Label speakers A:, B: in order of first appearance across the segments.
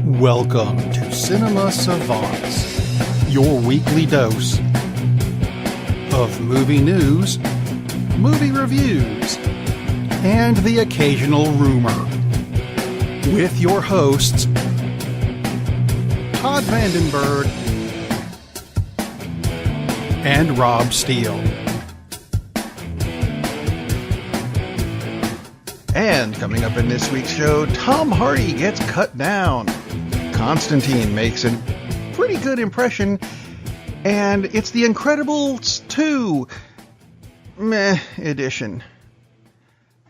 A: Welcome to Cinema-Savants, your weekly dose of movie news, movie reviews, and the occasional rumor. With your hosts, Todd Vandenberg and Rob Steele. And coming up in this week's show, Tom Hardy gets cut down. Constantine makes a pretty good impression. And it's The Incredibles 2 meh edition.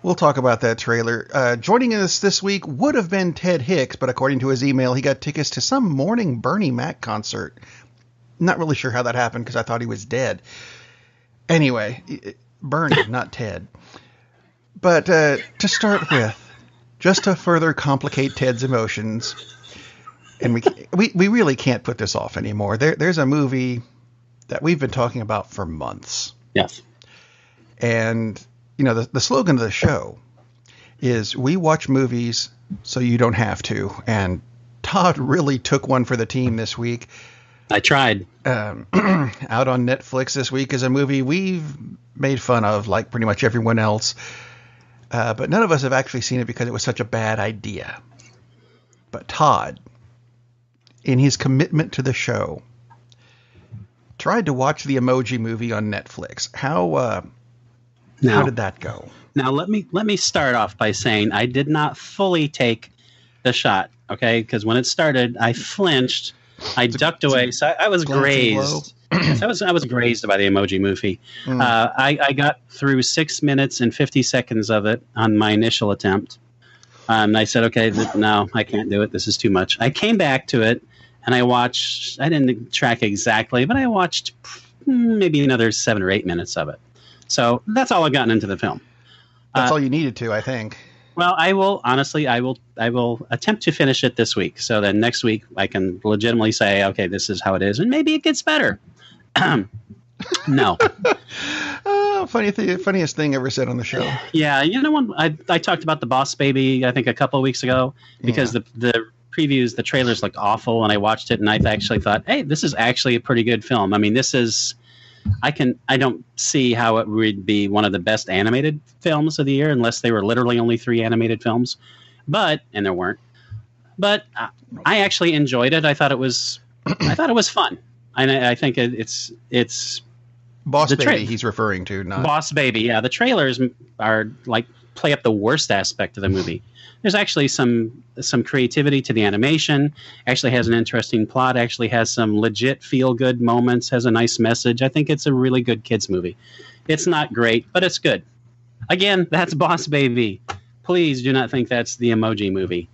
A: We'll talk about that trailer. Joining us this week would have been Ted Hicks, but according to his email, he got tickets to some morning Bernie Mac concert. Not really sure how that happened because I thought he was dead. Anyway, Bernie, not Ted. But to start with, just to further complicate Ted's emotions, and we really can't put this off anymore. There's a movie that we've been talking about for months.
B: Yes.
A: And, you know, the slogan of the show is, we watch movies so you don't have to. And Todd really took one for the team this week.
B: I tried.
A: Out on Netflix this week is a movie we've made fun of, like pretty much everyone else. But none of us have actually seen it because it was such a bad idea. But Todd, in his commitment to the show, tried to watch the Emoji Movie on Netflix. How did that go?
B: Now let me start off by saying I did not fully take the shot, okay? Because when it started, I flinched, I ducked away, so I was grazed. I was grazed by the Emoji Movie. I got through 6 minutes and 50 seconds of it on my initial attempt. And I said, okay, no, I can't do it. This is too much. I came back to it, and I watched, I didn't track exactly, but I watched maybe another 7 or 8 minutes of it. So that's all I've gotten into the film.
A: That's all you needed to, I think.
B: Well, I will attempt to finish it this week. So then next week I can legitimately say, okay, this is how it is, and maybe it gets better. No.
A: Funniest thing ever said on the show.
B: Yeah, you know when I talked about The Boss Baby, I think a couple of weeks ago, because the previews, the trailers looked awful, and I watched it and I actually thought, hey, this is actually a pretty good film. I mean, this is, I don't see how it would be one of the best animated films of the year unless they were literally only 3 animated films, and there weren't. But I actually enjoyed it. I thought it was fun. And I think it's
A: Boss Baby he's referring to, not
B: Boss Baby. Yeah, the trailers are like play up the worst aspect of the movie. There's actually some creativity to the animation. Actually has an interesting plot. Actually has some legit feel good moments. Has a nice message. I think it's a really good kids movie. It's not great, but it's good. Again, that's Boss Baby. Please do not think that's the Emoji Movie.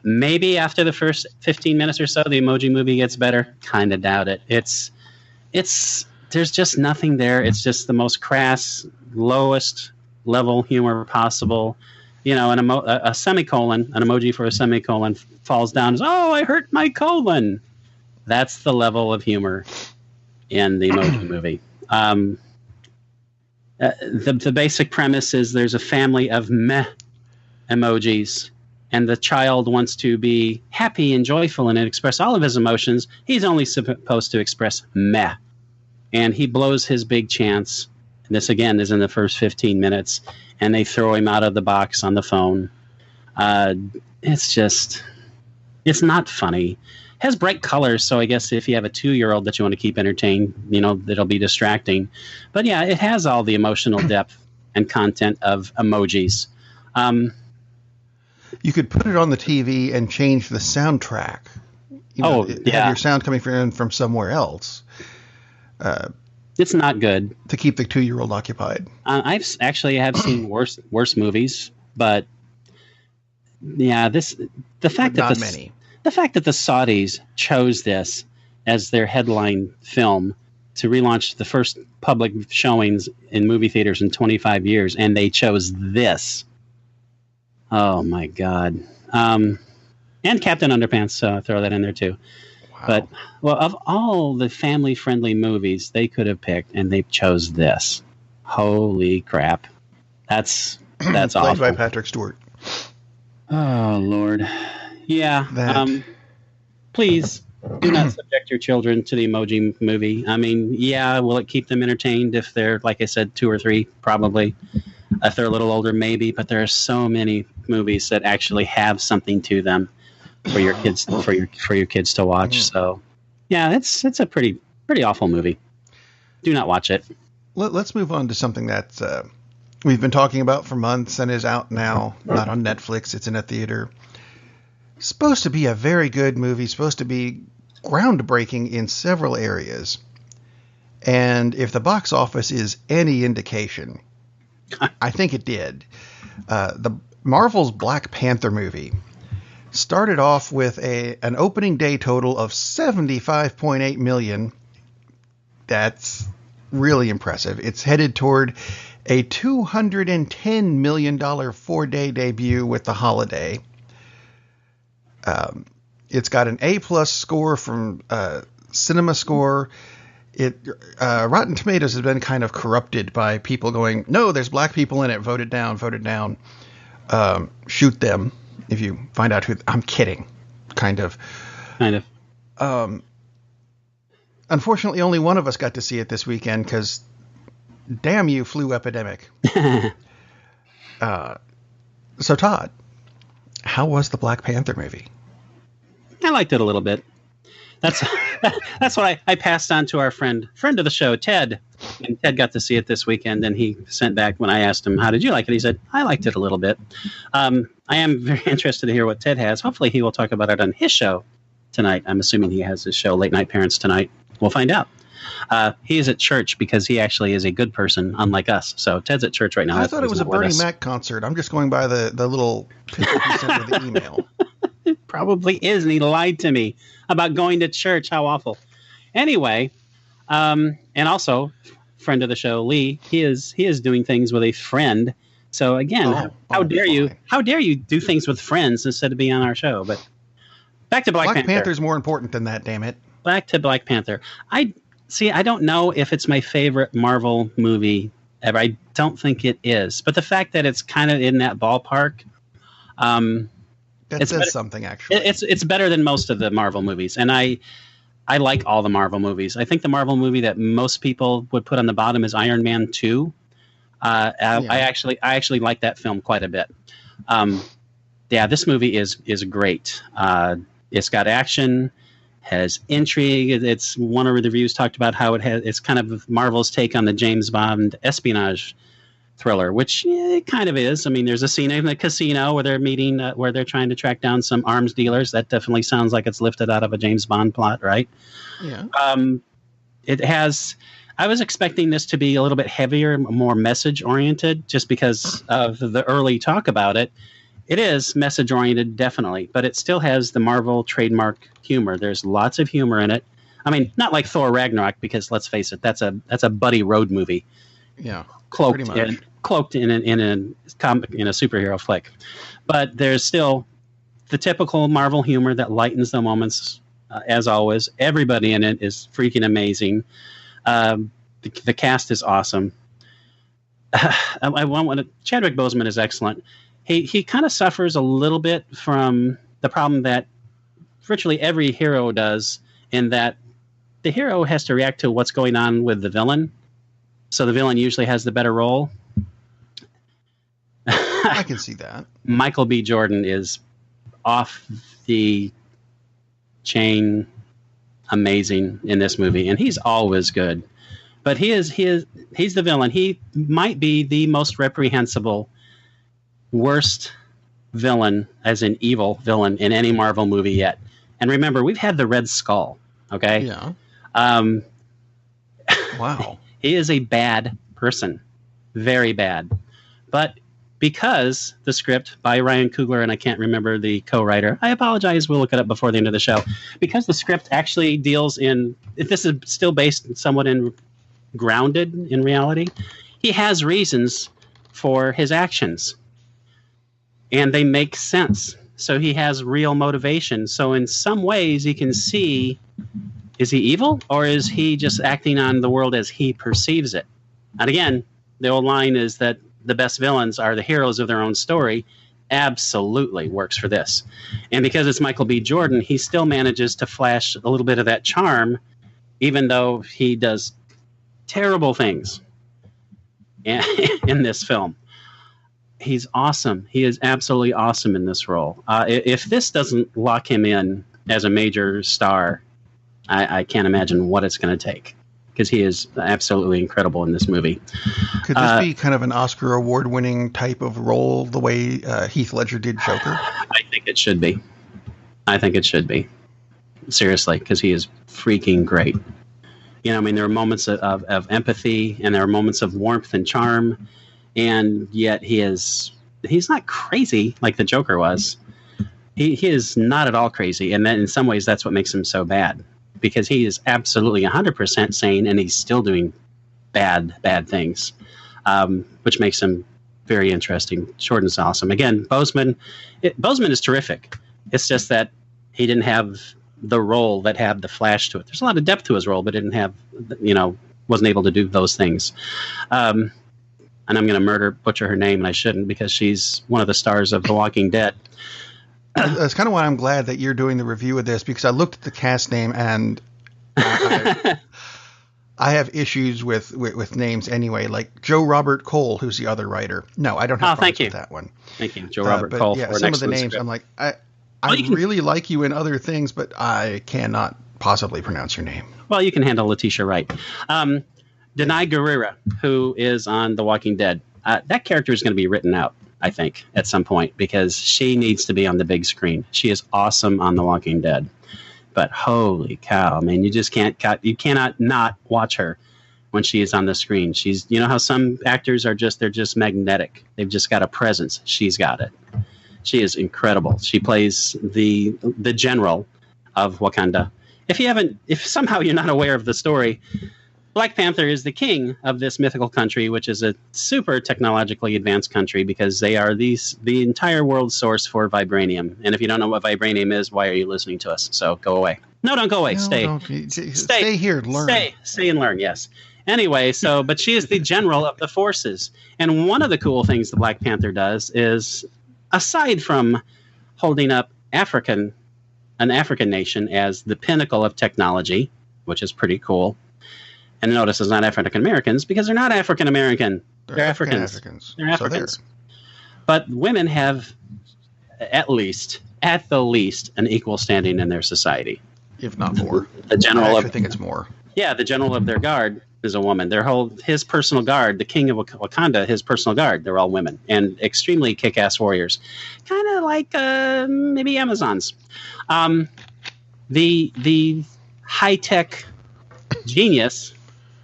B: Maybe after the first 15 minutes or so, the Emoji Movie gets better. Kind of doubt it. It's there's just nothing there. It's just the most crass, lowest level humor possible. You know, a semicolon, an emoji for a semicolon falls down as, oh, I hurt my colon. That's the level of humor in the Emoji Movie. The basic premise is there's a family of meh emojis, and the child wants to be happy and joyful and express all of his emotions. He's only supposed to express meh. And he blows his big chance. And this, again, is in the first 15 minutes. And they throw him out of the box on the phone. It's not funny. It has bright colors, so I guess if you have a 2-year-old that you want to keep entertained, you know, it'll be distracting. But yeah, it has all the emotional depth and content of emojis.
A: You could put it on the TV and change the soundtrack. Have your sound coming from somewhere else.
B: It's not good
A: to keep the 2-year-old occupied.
B: I've seen worse movies, but yeah, the fact that the Saudis chose this as their headline film to relaunch the first public showings in movie theaters in 25 years, and they chose this. Oh my God. And Captain Underpants, so throw that in there too. Wow. But, well, of all the family-friendly movies they could have picked, and they chose this. Holy crap. That's awful.
A: Played by Patrick Stewart.
B: Oh Lord, yeah.
A: That
B: Please do not subject your children to the Emoji Movie. I mean, yeah, will it keep them entertained if they're, like I said, 2 or 3? Probably. If they're a little older, maybe. But there are so many movies that actually have something to them for your kids for your kids to watch. So, yeah, it's a pretty awful movie. Do not watch it.
A: Let's move on to something that we've been talking about for months and is out now. Not on Netflix. It's in a theater. Supposed to be a very good movie. Supposed to be groundbreaking in several areas. And if the box office is any indication, I think it did. The Marvel's Black Panther movie started off with an opening day total of $75.8 million. That's really impressive. It's headed toward a $210 million 4-day debut with the holiday. It's got an A+ score from CinemaScore. Rotten Tomatoes has been kind of corrupted by people going, no, there's black people in it, vote it down. Shoot them if you find out who. I'm kidding, kind of. Unfortunately, only one of us got to see it this weekend because, damn you, flu epidemic. So, Todd, how was the Black Panther movie?
B: I liked it a little bit. That's what I passed on to our friend of the show, Ted. And Ted got to see it this weekend, and he sent back when I asked him, how did you like it? He said, I liked it a little bit. I am very interested to hear what Ted has. Hopefully he will talk about it on his show tonight. I'm assuming he has his show, Late Night Parents, tonight. We'll find out. He is at church because he actually is a good person, unlike us. So Ted's at church right now.
A: I thought it was a Bernie Mac concert. I'm just going by the little picture he sent with the email.
B: It probably is, and he lied to me about going to church. How awful. Anyway, and also, friend of the show, Lee, he is doing things with a friend. So again, how dare you? How dare you do things with friends instead of being on our show? But back to Black Panther.
A: Black Panther's more important than that, damn it.
B: Back to Black Panther. I don't know if it's my favorite Marvel movie ever. I don't think it is. But the fact that it's kind of in that ballpark,
A: that says something, actually.
B: It's better than most of the Marvel movies, and I like all the Marvel movies. I think the Marvel movie that most people would put on the bottom is Iron Man 2. I actually like that film quite a bit. This movie is great. It's got action, has intrigue. It's one of the reviews talked about how it's kind of Marvel's take on the James Bond espionage thriller, which it kind of is. I mean, there's a scene in the casino where they're meeting, where they're trying to track down some arms dealers. That definitely sounds like it's lifted out of a James Bond plot, right?
A: Yeah.
B: It has. I was expecting this to be a little bit heavier, more message oriented, just because of the early talk about it. It is message oriented, definitely, but it still has the Marvel trademark humor. There's lots of humor in it. I mean, not like Thor Ragnarok, because let's face it, that's a buddy road movie.
A: Yeah.
B: Cloaked in a superhero flick, but there's still the typical Marvel humor that lightens the moments. As always, everybody in it is freaking amazing. The cast is awesome. Chadwick Boseman is excellent. He kind of suffers a little bit from the problem that virtually every hero does, in that the hero has to react to what's going on with the villain. So the villain usually has the better role.
A: I can see that.
B: Michael B. Jordan is off the chain amazing in this movie, and he's always good. But he's the villain. He might be the most reprehensible, worst villain, as an evil villain, in any Marvel movie yet. And remember, we've had the Red Skull, okay?
A: Yeah. Wow.
B: He is a bad person. Very bad. But because the script by Ryan Coogler, and I can't remember the co-writer, I apologize, we'll look it up before the end of the show, because the script actually deals in, if this is still based somewhat in grounded in reality, he has reasons for his actions. And they make sense. So he has real motivation. So in some ways you can see, is he evil, or is he just acting on the world as he perceives it? And again, the old line is that the best villains are the heroes of their own story. absolutely works for this. And because it's Michael B. Jordan, he still manages to flash a little bit of that charm, even though he does terrible things in this film. He's awesome. He is absolutely awesome in this role. If this doesn't lock him in as a major star, I can't imagine what it's going to take, because he is absolutely incredible in this movie.
A: Could this be kind of an Oscar award-winning type of role, the way Heath Ledger did Joker?
B: I think it should be. Seriously, because he is freaking great. You know, I mean, there are moments of empathy, and there are moments of warmth and charm, and yet he's not crazy like the Joker was. He is not at all crazy, and then in some ways that's what makes him so bad, because he is absolutely 100% sane, and he's still doing bad things, which makes him very interesting. Jordan's awesome. Again, Boseman is terrific. It's just that he didn't have the role that had the flash to it. There's a lot of depth to his role, but didn't have, wasn't able to do those things. And I'm going to butcher her name, and I shouldn't, because she's one of the stars of The Walking Dead.
A: That's kind of why I'm glad that you're doing the review of this, because I looked at the cast name, and I have issues with names anyway, like Joe Robert Cole, who's the other writer. No, I don't have problems with that one.
B: Thank you, Joe Robert Cole.
A: Yeah, some of the names, script. I'm like, I really like you in other things, but I cannot possibly pronounce your name.
B: Well, you can handle Letitia Wright. Denai Guerrera, who is on The Walking Dead, that character is going to be written out, I think, at some point, because she needs to be on the big screen. She is awesome on The Walking Dead. But holy cow, man, you cannot not watch her when she is on the screen. She's, you know how some actors they're just magnetic. They've just got a presence. She's got it. She is incredible. She plays the general of Wakanda. If somehow you're not aware of the story, Black Panther is the king of this mythical country, which is a super technologically advanced country, because they are the entire world's source for vibranium. And if you don't know what vibranium is, why are you listening to us? So go away. No, don't go away.
A: No, stay here. Learn.
B: Stay and learn. Yes. Anyway, but she is the general of the forces. And one of the cool things the Black Panther does is, aside from holding up an African nation as the pinnacle of technology, which is pretty cool. And notice it's not African Americans, because they're not African American. They're Africans. They're Africans. But women have at the least, an equal standing in their society.
A: If not more.
B: I
A: think it's more.
B: Yeah, the general of their guard is a woman. His personal guard, the king of Wakanda, his personal guard, they're all women, and extremely kick-ass warriors. Kind of like maybe Amazons. The high-tech genius,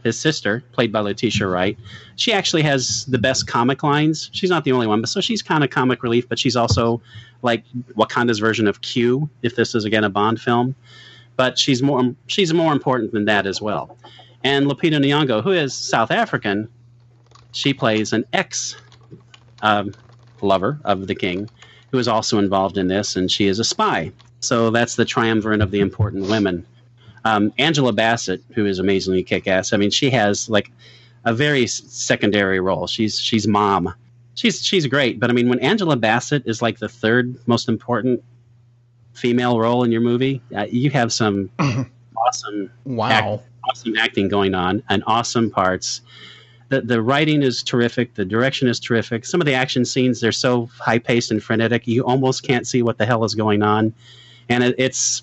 B: his sister, played by Letitia Wright, she actually has the best comic lines. She's not the only one, but so she's kind of comic relief, but she's also like Wakanda's version of Q, if this is again a Bond film. But she's more important than that as well. And Lupita Nyong'o, who is South African, she plays an ex-lover of the king, who is also involved in this, and she is a spy. So that's the triumvirate of the important women. Angela Bassett, who is amazingly kick-ass. I mean, she has like a very secondary role. She's mom. She's great. But I mean, when Angela Bassett is like the third most important female role in your movie, you have some awesome acting going on, and awesome parts. The writing is terrific. The direction is terrific. Some of the action scenes, they're so high-paced and frenetic, you almost can't see what the hell is going on. And it's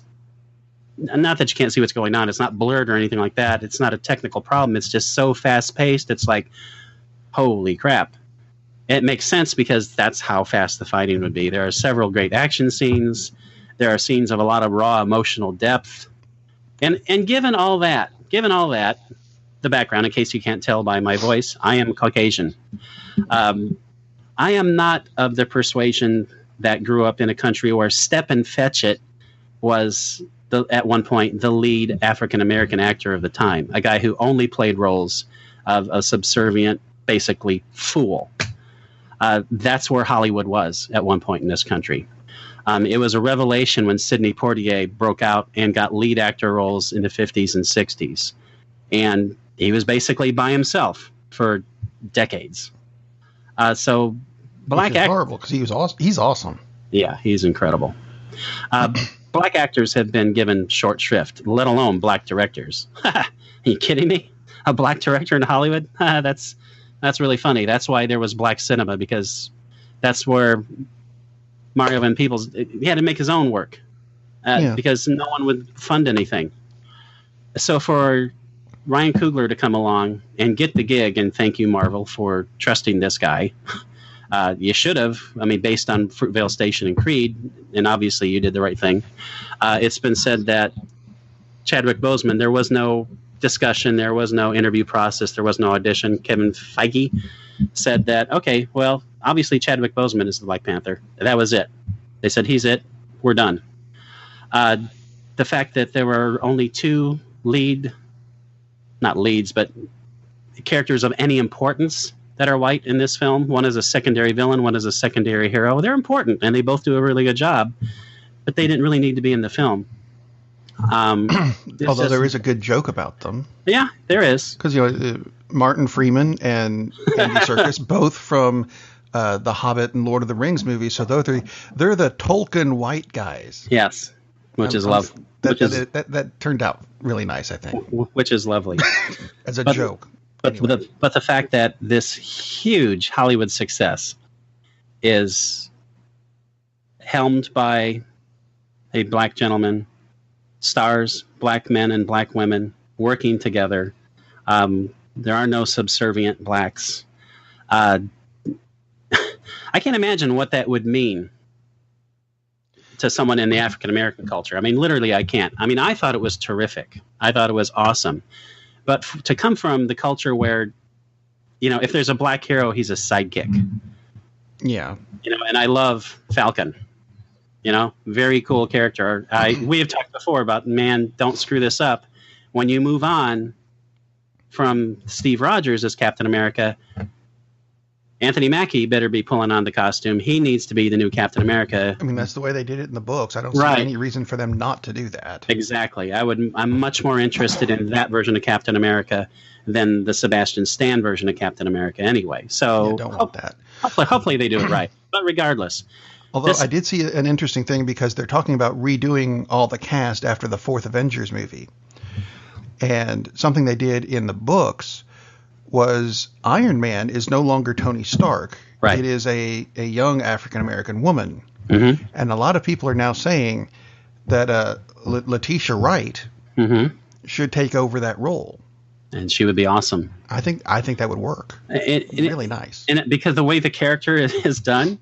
B: not that you can't see what's going on. It's not blurred or anything like that. It's not a technical problem. It's just so fast-paced. It's like, holy crap. It makes sense, because that's how fast the fighting would be. There are several great action scenes. There are scenes of a lot of raw emotional depth. And given all that, the background, in case you can't tell by my voice, I am Caucasian. I am not of the persuasion that grew up in a country where Stepin Fetchit was, at one point, the lead African-American actor of the time, a guy who only played roles of a subservient, basically, fool. That's where Hollywood was at one point in this country. It was a revelation when Sidney Poitier broke out and got lead actor roles in the 50s and 60s. And he was basically by himself for decades. So
A: Which is horrible because he was awesome. He's awesome.
B: Yeah, he's incredible. Black actors have been given short shrift, let alone black directors. Are you kidding me? A black director in Hollywood? That's really funny. That's why there was black cinema, because that's where Mario Van Peebles, he had to make his own work because no one would fund anything. So for Ryan Coogler to come along and get the gig, and thank you, Marvel, for trusting this guy. You should have. I mean, based on Fruitvale Station and Creed, and obviously you did the right thing. It's been said that Chadwick Boseman, there was no discussion, there was no interview process, there was no audition. Kevin Feige said that, okay, well, obviously Chadwick Boseman is the Black Panther. That was it. They said, he's it. We're done. The fact that there were only two not leads, but characters of any importance that are white in this film. One is a secondary villain, one is a secondary hero. They're important, and they both do a really good job, but they didn't really need to be in the film.
A: Although there is a good joke about them.
B: Yeah, there is.
A: Because, Martin Freeman and Andy Serkis, both from the Hobbit and Lord of the Rings movies, so they're the Tolkien white guys.
B: Yes, which is lovely.
A: That turned out really nice, I think.
B: Which is lovely.
A: As a joke.
B: But the fact that this huge Hollywood success is helmed by a black gentleman, stars, black men and black women working together. There are no subservient blacks. I can't imagine what that would mean to someone in the African American culture. I mean, literally, I can't. I mean, I thought it was terrific. I thought it was awesome. But to come from the culture where, if there's a black hero, he's a sidekick.
A: Yeah.
B: And I love Falcon. Very cool character. We have talked before about, man, don't screw this up. When you move on from Steve Rogers as Captain America, Anthony Mackie better be pulling on the costume. He needs to be the new Captain America.
A: I mean, that's the way they did it in the books. I don't see any reason for them not to do that.
B: Exactly. I'm much more interested in that version of Captain America than the Sebastian Stan version of Captain America anyway. So
A: don't want that.
B: Hopefully they do it right. But regardless.
A: Although I did see an interesting thing, because they're talking about redoing all the cast after the fourth Avengers movie. And something they did in the books was Iron Man is no longer Tony Stark.
B: Right.
A: It is a young African-American woman.
B: Mm-hmm.
A: And a lot of people are now saying that Letitia Wright should take over that role.
B: And she would be awesome.
A: I think that would work. Really nice.
B: And because the way the character is done,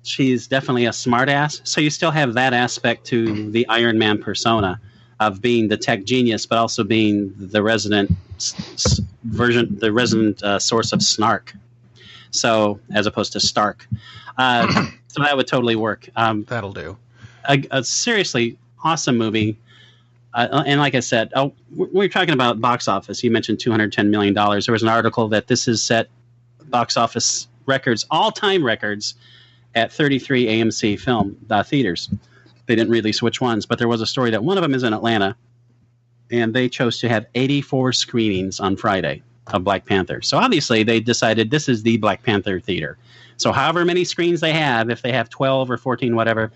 B: she's definitely a smartass. So you still have that aspect to the Iron Man persona of being the tech genius, but also being the resident source of snark. So as opposed to Stark. So that would totally work.
A: That'll do.
B: A seriously awesome movie. And like I said, we're talking about box office. You mentioned $210 million. There was an article that this has set box office records, all-time records, at 33 AMC film theaters. They didn't release which ones, but there was a story that one of them is in Atlanta, and they chose to have 84 screenings on Friday of Black Panther. So obviously they decided this is the Black Panther theater. So however many screens they have, if they have 12 or 14, whatever,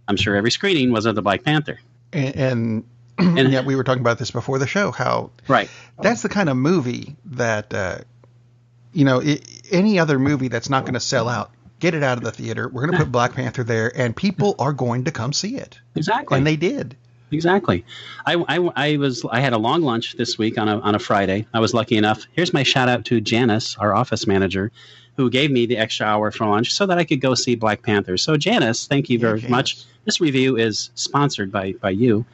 B: I'm sure every screening was of the Black Panther.
A: And yeah, we were talking about this before the show, how that's the kind of movie that, any other movie that's not going to sell out, get it out of the theater. We're going to put Black Panther there, and people are going to come see it.
B: Exactly.
A: And they did.
B: Exactly. I had a long lunch this week on a Friday. I was lucky enough. Here's my shout out to Janice, our office manager, who gave me the extra hour for lunch so that I could go see Black Panther. So Janice, thank you very much. This review is sponsored by you.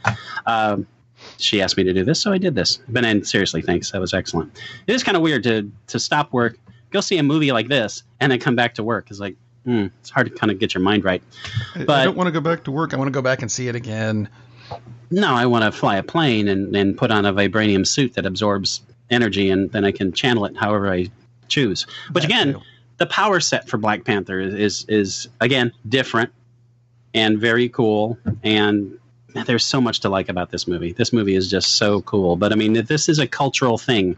B: She asked me to do this, so I did this. But seriously, thanks. That was excellent. It is kind of weird to stop work, go see a movie like this, and then come back to work. It's like, it's hard to kind of get your mind right. But
A: I don't want to go back to work. I want to go back and see it again.
B: No, I want to fly a plane and put on a vibranium suit that absorbs energy, and then I can channel it however I choose. Which, again, the power set for Black Panther is again, different and very cool. And there's so much to like about this movie. This movie is just so cool. But, I mean, this is a cultural thing.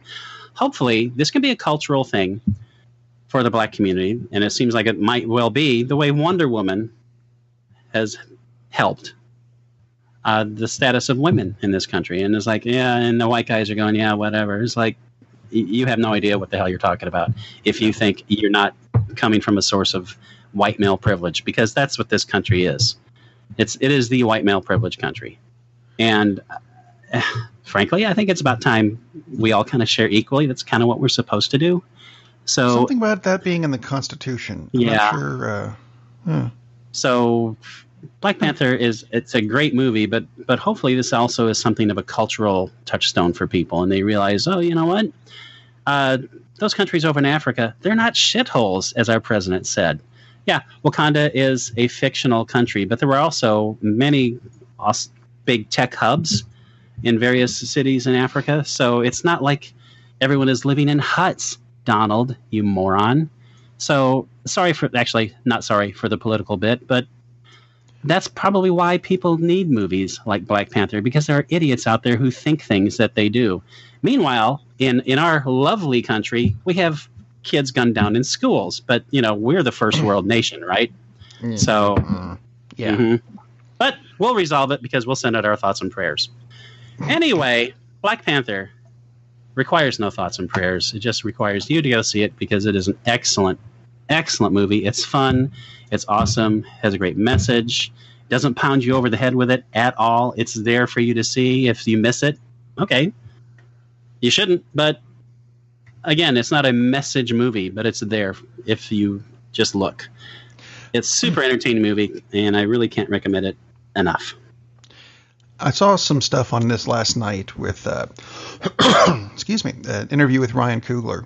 B: Hopefully, this can be a cultural thing for the black community, and it seems like it might well be the way Wonder Woman has helped the status of women in this country. And it's like, yeah, and the white guys are going, yeah, whatever. It's like, you have no idea what the hell you're talking about if you think you're not coming from a source of white male privilege, because that's what this country is. It is the white male privilege country. And frankly, I think it's about time we all kind of share equally. That's kind of what we're supposed to do. So
A: something about that being in the Constitution. I'm
B: yeah.
A: not sure.
B: So Black Panther it's a great movie, but hopefully this also is something of a cultural touchstone for people, and they realize, oh, you know what? Those countries over in Africa, they're not shitholes, as our president said. Yeah, Wakanda is a fictional country, but there were also many big tech hubs in various cities in Africa. So it's not like everyone is living in huts, Donald, you moron. So not sorry for the political bit, but that's probably why people need movies like Black Panther, because there are idiots out there who think things that they do. Meanwhile, in our lovely country, we have kids gunned down in schools, but we're the first world nation, right? So
A: yeah.
B: Mm-hmm. But we'll resolve it because we'll send out our thoughts and prayers. Anyway, Black Panther requires no thoughts and prayers. It just requires you to go see it because it is an excellent movie. It's fun. It's awesome. Has a great message. Doesn't pound you over the head with it at all. It's there for you to see. If you miss it, okay. You shouldn't, but again, it's not a message movie, but it's there if you just look. It's a super entertaining movie, and I really can't recommend it enough.
A: I saw some stuff on this last night with, excuse me, an interview with Ryan Coogler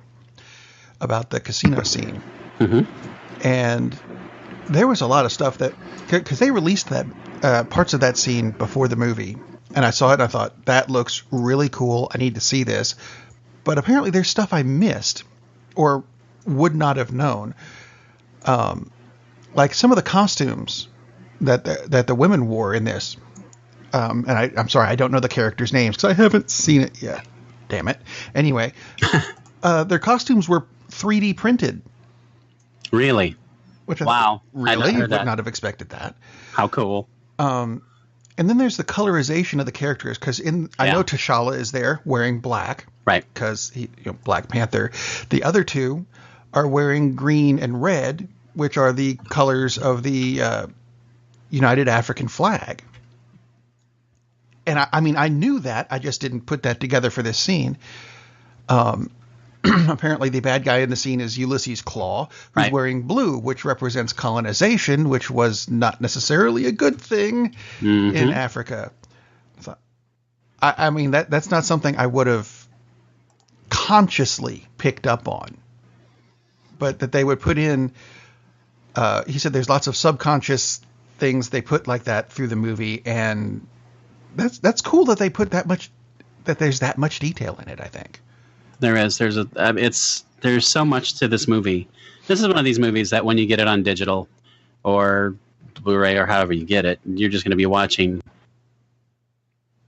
A: about the casino scene.
B: Mm-hmm.
A: And there was a lot of stuff that, because they released that parts of that scene before the movie, and I saw it and I thought, that looks really cool. I need to see this. But apparently there's stuff I missed or would not have known. Like some of the costumes that the women wore in this. And I'm sorry, I don't know the characters' names because I haven't seen it yet. Damn it. Anyway, their costumes were 3D printed.
B: Really?
A: Which
B: wow.
A: Really? I would not have expected that.
B: How cool.
A: And then there's the colorization of the characters, because I know T'Challa is there wearing black. Right. Because he, Black Panther. The other two are wearing green and red, which are the colors of the United African flag. And I mean, I knew that. I just didn't put that together for this scene. Apparently the bad guy in the scene is Ulysses Claw, who's wearing blue, which represents colonization, which was not necessarily a good thing in Africa. So, I mean, that's not something I would have consciously picked up on. But that they would put in, he said there's lots of subconscious things they put like that through the movie, and that's cool that they put there's that much detail in it, I think.
B: There is. There's so much to this movie. This is one of these movies that when you get it on digital or Blu-ray or however you get it, you're just going to be watching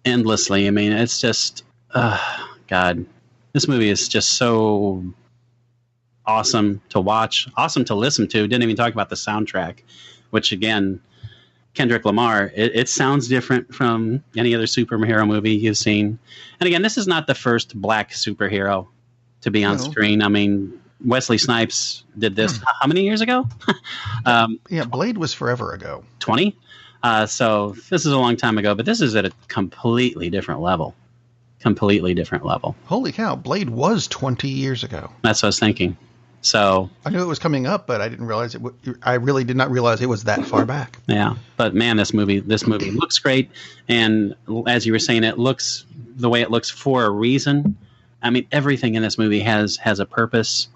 B: endlessly. I mean, it's just, God, this movie is just so awesome to watch, awesome to listen to. Didn't even talk about the soundtrack, which again, Kendrick Lamar, it sounds different from any other superhero movie you've seen. And again, this is not the first black superhero to be on screen. I mean, Wesley Snipes did this how many years ago?
A: Blade was forever ago.
B: 20? So this is a long time ago, but this is at a completely different level.
A: Holy cow, Blade was 20 years ago.
B: That's what I was thinking. So
A: I knew it was coming up, but I didn't realize it. I really did not realize it was that far back.
B: Yeah, but man, this movie looks great, and as you were saying, it looks the way it looks for a reason. I mean, everything in this movie has a purpose.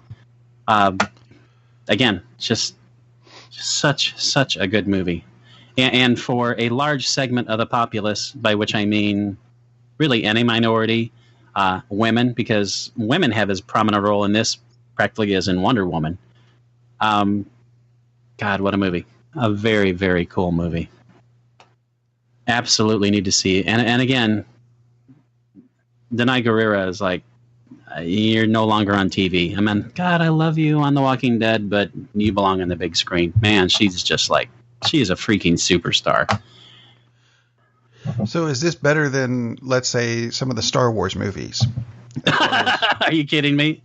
B: Again, just such a good movie, and for a large segment of the populace, by which I mean really any minority, women, because women have as prominent a role in this practically as in Wonder Woman. God, what a movie. A very, very cool movie. Absolutely need to see. And again, Danai Gurira is like you're no longer on TV. I mean, God, I love you on The Walking Dead, but you belong on the big screen. Man, she's just like, she is a freaking superstar.
A: So is this better than, let's say, some of the Star Wars movies?
B: Are you kidding me?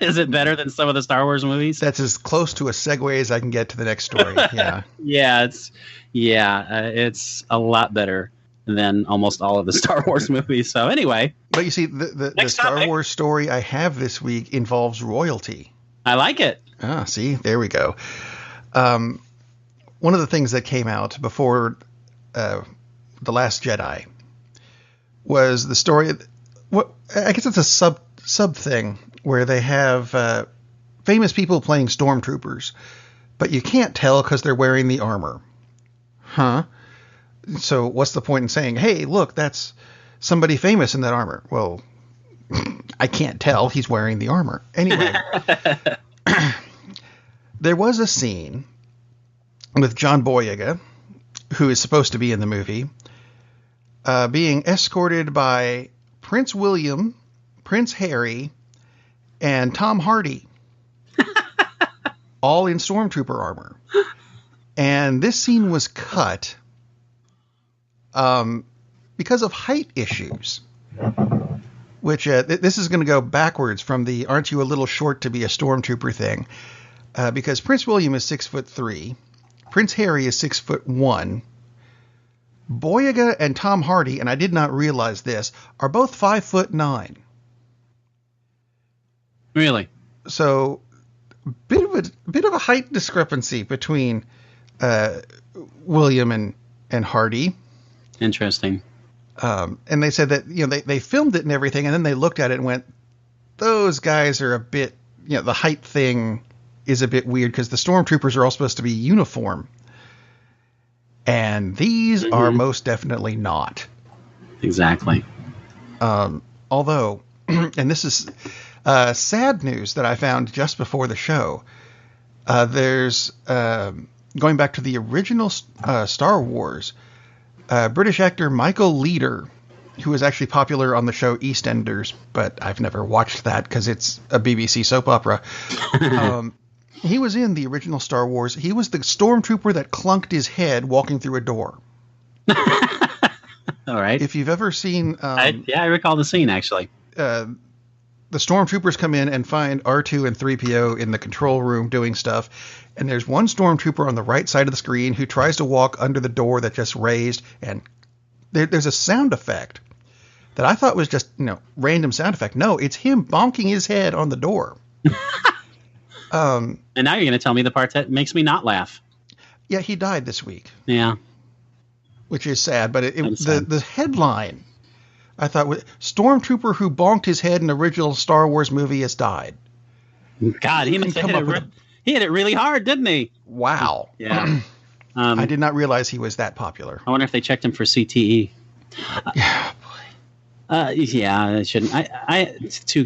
B: Is it better than some of the Star Wars movies?
A: That's as close to a segue as I can get to the next story. Yeah.
B: It's a lot better than almost all of the Star Wars movies. So anyway.
A: But you see, the Star Wars story I have this week involves royalty.
B: I like it.
A: Ah, see, there we go. One of the things that came out before The Last Jedi was the story. What I guess it's a sub thing where they have famous people playing stormtroopers, but you can't tell because they're wearing the armor. Huh? So what's the point in saying, hey, look, that's somebody famous in that armor? Well, I can't tell. He's wearing the armor. Anyway, there was a scene with John Boyega, who is supposed to be in the movie, being escorted by Prince William, Prince Harry, and Tom Hardy, all in stormtrooper armor. And this scene was cut because of height issues, which this is going to go backwards from the "aren't you a little short to be a stormtrooper" thing, because Prince William is 6'3", Prince Harry is 6'1", Boyega and Tom Hardy, and I did not realize this, are both 5'9".
B: Really?
A: So, bit of a height discrepancy between William and Hardy.
B: Interesting.
A: And they said that they filmed it and everything, and then they looked at it and went, "Those guys are a bit the height thing is a bit weird because the stormtroopers are all supposed to be uniform, and these are most definitely not."
B: Exactly.
A: Although, and this is sad news that I found just before the show. There's going back to the original Star Wars, British actor Michael Leader, who was actually popular on the show EastEnders, but I've never watched that because it's a BBC soap opera. He was in the original Star Wars. He was the stormtrooper that clunked his head walking through a door.
B: All right.
A: If you've ever seen...
B: I recall the scene, actually.
A: The stormtroopers come in and find R2 and 3PO in the control room doing stuff, and there's one stormtrooper on the right side of the screen who tries to walk under the door that just raised, and there's a sound effect that I thought was just random sound effect. No, it's him bonking his head on the door.
B: And now you're going to tell me the part that makes me not laugh.
A: Yeah, he died this week.
B: Yeah,
A: which is sad, but the headline I thought was stormtrooper who bonked his head in the original Star Wars movie has died.
B: God, he must have he hit it really hard, didn't he?
A: Wow.
B: Yeah.
A: I did not realize he was that popular.
B: I wonder if they checked him for CTE.
A: Yeah, boy.
B: Yeah, I shouldn't.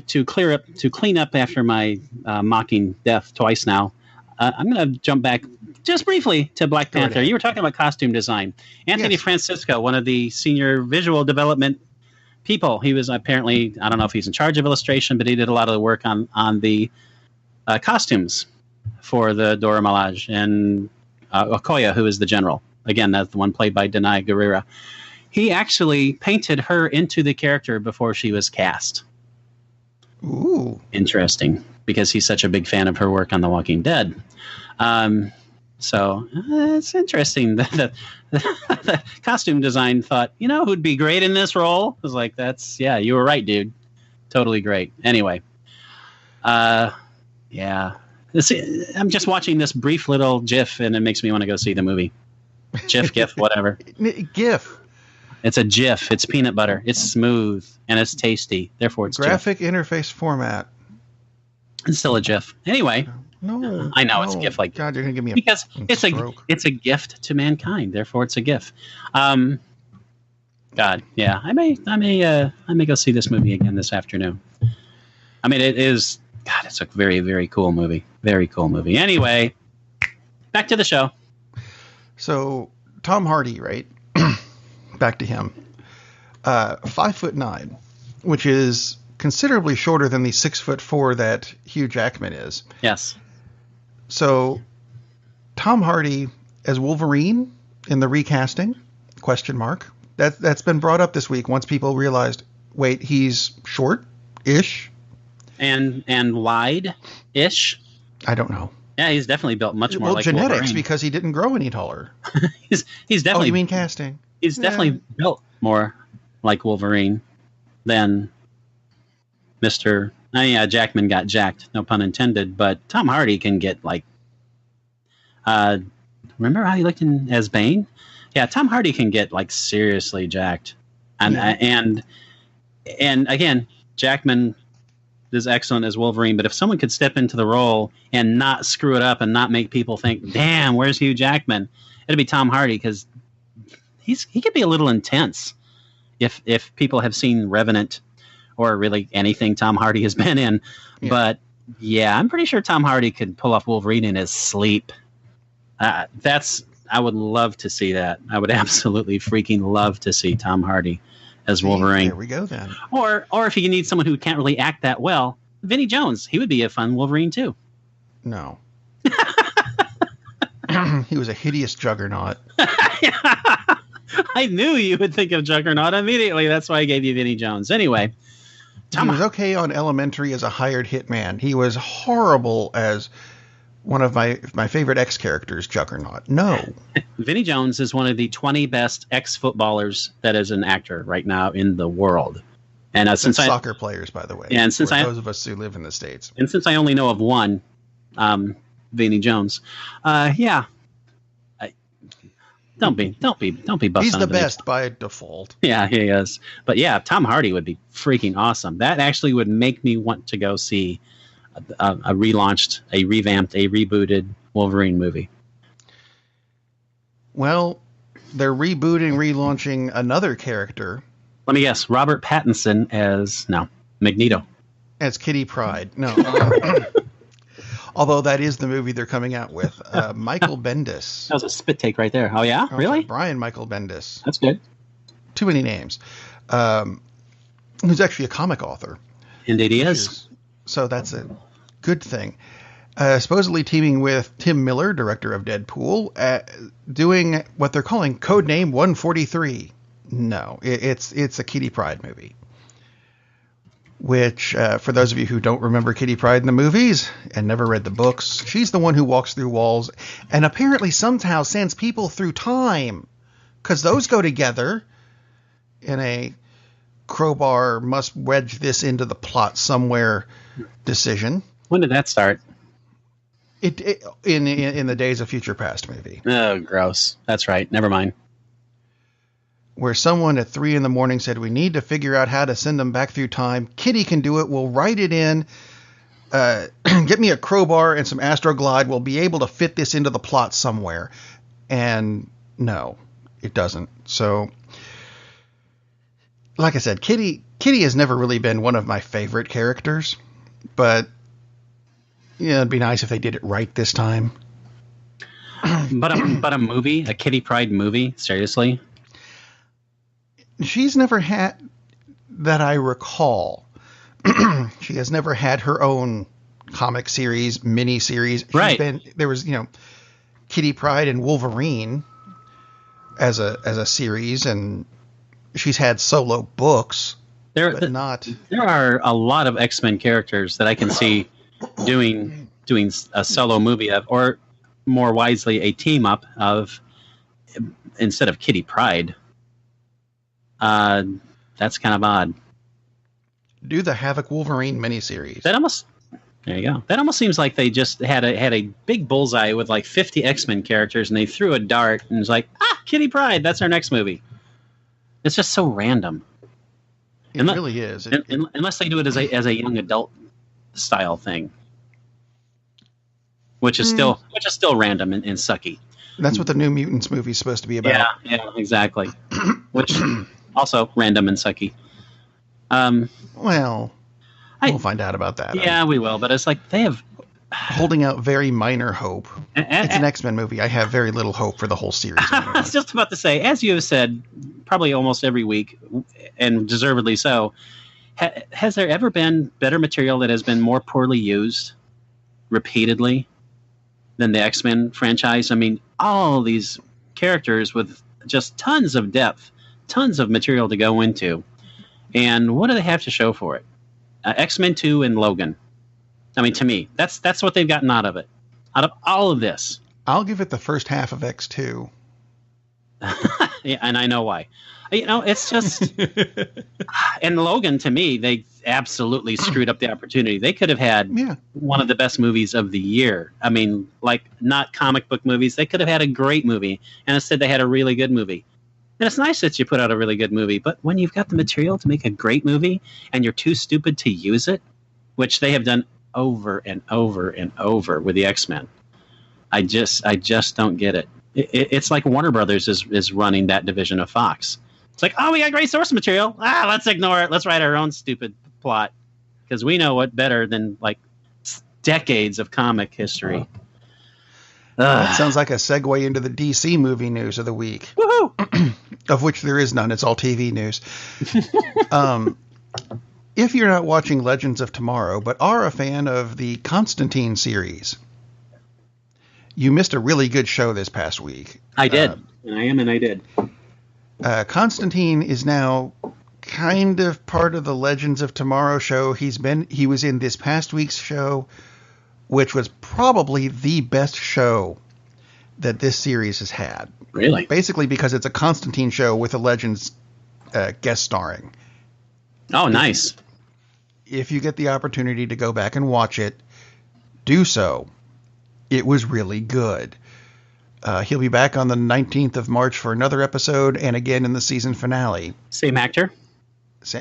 B: To clean up after my mocking death twice now. I'm going to jump back just briefly to Black Panther. You were talking about costume design. Anthony Francisco, one of the senior visual development people. He was apparently, I don't know if he's in charge of illustration, but he did a lot of the work on the costumes for the Dora Milaje, and Okoye, who is the general. Again, that's the one played by Denai Guerrera. He actually painted her into the character before she was cast.
A: Ooh.
B: Interesting, because he's such a big fan of her work on The Walking Dead. So it's interesting that the costume design thought, who'd be great in this role? I was like, you were right, dude. Totally great. Anyway. Yeah. I'm just watching this brief little GIF, and it makes me want to go see the movie. GIF, whatever.
A: GIF.
B: It's a GIF. It's peanut butter. It's smooth, and it's tasty. Therefore, it's
A: graphic
B: GIF.
A: Interface format.
B: It's still a GIF. Anyway.
A: No.
B: I know it's a GIF. Like,
A: God, you're gonna give me
B: because it's
A: stroke.
B: it's a gift to mankind. Therefore, it's a GIF. God, yeah. I may go see this movie again this afternoon. I mean, it is. God, it's a very, very cool movie. Very cool movie. Anyway, back to the show.
A: So Tom Hardy, right? Back to him. 5'9", which is considerably shorter than the 6'4" that Hugh Jackman is.
B: Yes.
A: So Tom Hardy as Wolverine in the recasting? ? That's been brought up this week once people realized, wait, he's short-ish?
B: And wide-ish?
A: I don't know.
B: Yeah, he's definitely built much more like
A: genetics,
B: Wolverine.
A: Because he didn't grow any taller.
B: he's definitely.
A: Oh, you mean casting?
B: He's definitely built more like Wolverine than Mr. Jackman got jacked, no pun intended. But Tom Hardy can get like. Remember how he looked as Bane? Yeah, Tom Hardy can get like seriously jacked, and again, Jackman is excellent as Wolverine. But if someone could step into the role and not screw it up and not make people think, "Damn, where's Hugh Jackman?" It'd be Tom Hardy, because he could be a little intense. If people have seen Revenant or really anything Tom Hardy has been in, but yeah, I'm pretty sure Tom Hardy could pull off Wolverine in his sleep. I would love to see that. I would absolutely freaking love to see Tom Hardy as Wolverine.
A: There we go then.
B: Or if you need someone who can't really act that well, Vinnie Jones. He would be a fun Wolverine too.
A: No. He was a hideous juggernaut.
B: I knew you would think of Juggernaut immediately. That's why I gave you Vinnie Jones. Anyway.
A: He was okay on Elementary as a hired hitman. He was horrible as one of my favorite X characters, Juggernaut. No.
B: Vinnie Jones is one of the 20 best ex-footballers that is an actor right now in the world. And since
A: soccer players, by the the way.
B: And since
A: those of us who live in the States.
B: And since I only know of one, Vinnie Jones, don't be busting.
A: He's the best by default.
B: Yeah, he is. But yeah, Tom Hardy would be freaking awesome. That actually would make me want to go see a relaunched, a revamped, a rebooted Wolverine movie.
A: Well, they're relaunching another character.
B: Let me guess, Robert Pattinson as Magneto.
A: As Kitty-Pryde. No. Although that is the movie they're coming out with. Michael Bendis.
B: That was a spit take right there. Oh, yeah? Really?
A: Brian Michael Bendis.
B: That's good.
A: Too many names. Who's actually a comic author.
B: Indeed he is.
A: So that's a good thing. Supposedly teaming with Tim Miller, director of Deadpool, doing what they're calling Codename 143. No, it's a Kitty-Pryde movie. Which, for those of you who don't remember Kitty-Pryde in the movies and never read the books, she's the one who walks through walls and apparently somehow sends people through time. Because those go together in a crowbar must wedge this into the plot somewhere decision.
B: When did that start?
A: It in the Days of Future Past movie.
B: Oh, gross. That's right. Never mind.
A: Where someone at 3 a.m. said, we need to figure out how to send them back through time. Kitty can do it. We'll write it in. Get me a crowbar and some Astroglide. We'll be able to fit this into the plot somewhere. And no, it doesn't. So, like I said, Kitty has never really been one of my favorite characters. But, it'd be nice if they did it right this time.
B: But a movie, a Kitty-Pryde movie, seriously?
A: She's never had, that I recall, she has never had her own comic series, mini series.
B: Right.
A: There was, Kitty-Pryde and Wolverine as a series, and she's had solo books, but not.
B: There are a lot of X-Men characters that I can see doing a solo movie of, or more wisely, a team up of, instead of Kitty-Pryde. That's kind of odd.
A: Do the Havoc Wolverine miniseries.
B: There you go. That almost seems like they just had a big bullseye with like 50 X-Men characters, and they threw a dart and was like, Kitty-Pryde, that's our next movie. It's just so random.
A: It really is.
B: Unless they do it as a young adult style thing, which is still random and sucky.
A: That's what the New Mutants movie is supposed to be about.
B: Yeah, exactly. Which also random and sucky.
A: We'll find out about that.
B: Yeah, we will. But it's like they have
A: holding out very minor hope. It's an X-Men movie. I have very little hope for the whole series.
B: I was just about to say, as you have said, probably almost every week, and deservedly so, Has there ever been better material that has been more poorly used repeatedly than the X-Men franchise? I mean, all these characters with just tons of depth, tons of material to go into. And what do they have to show for it? X-Men 2 and Logan. I mean, to me, that's what they've gotten out of it. Out of all of this.
A: I'll give it the first half of X2.
B: Yeah, and I know why. It's just... And Logan, to me, they absolutely screwed up the opportunity. They could have had one of the best movies of the year. I mean, like, not comic book movies. They could have had a great movie. And instead, they had a really good movie. And it's nice that you put out a really good movie. But when you've got the material to make a great movie and you're too stupid to use it, which they have done over and over and over with the X-Men, I just don't get it. It's like Warner Brothers is running that division of Fox. It's like, oh, we got great source material. Let's ignore it. Let's write our own stupid plot because we know what better than like decades of comic history.
A: That sounds like a segue into the DC movie news of the week.
B: Woohoo!
A: Of which there is none. It's all TV news. If you're not watching Legends of Tomorrow, but are a fan of the Constantine series, you missed a really good show this past week.
B: I did. I did.
A: Constantine is now kind of part of the Legends of Tomorrow show. He was in this past week's show, which was probably the best show that this series has had.
B: Really?
A: Basically because it's a Constantine show with a Legends guest starring.
B: Oh, nice.
A: If you get the opportunity to go back and watch it, do so. It was really good. He'll be back on the 19th of March for another episode and again in the season finale.
B: Same actor?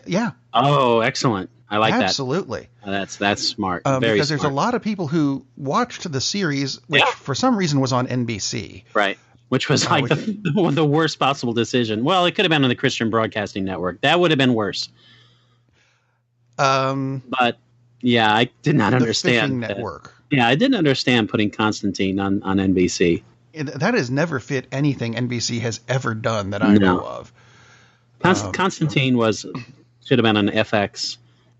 A: Yeah.
B: Oh, excellent. I like that.
A: Absolutely.
B: That's smart.
A: Because there's
B: smart.
A: a lot of people who watched the series, which for some reason was on NBC.
B: Right. Which was like the worst possible decision. Well, it could have been on the Christian Broadcasting Network. That would have been worse. But yeah, I did not understand.
A: The Fishing Network.
B: Yeah, I didn't understand putting Constantine on NBC.
A: That has never fit anything NBC has ever done that I know of.
B: Constantine should have been on FX,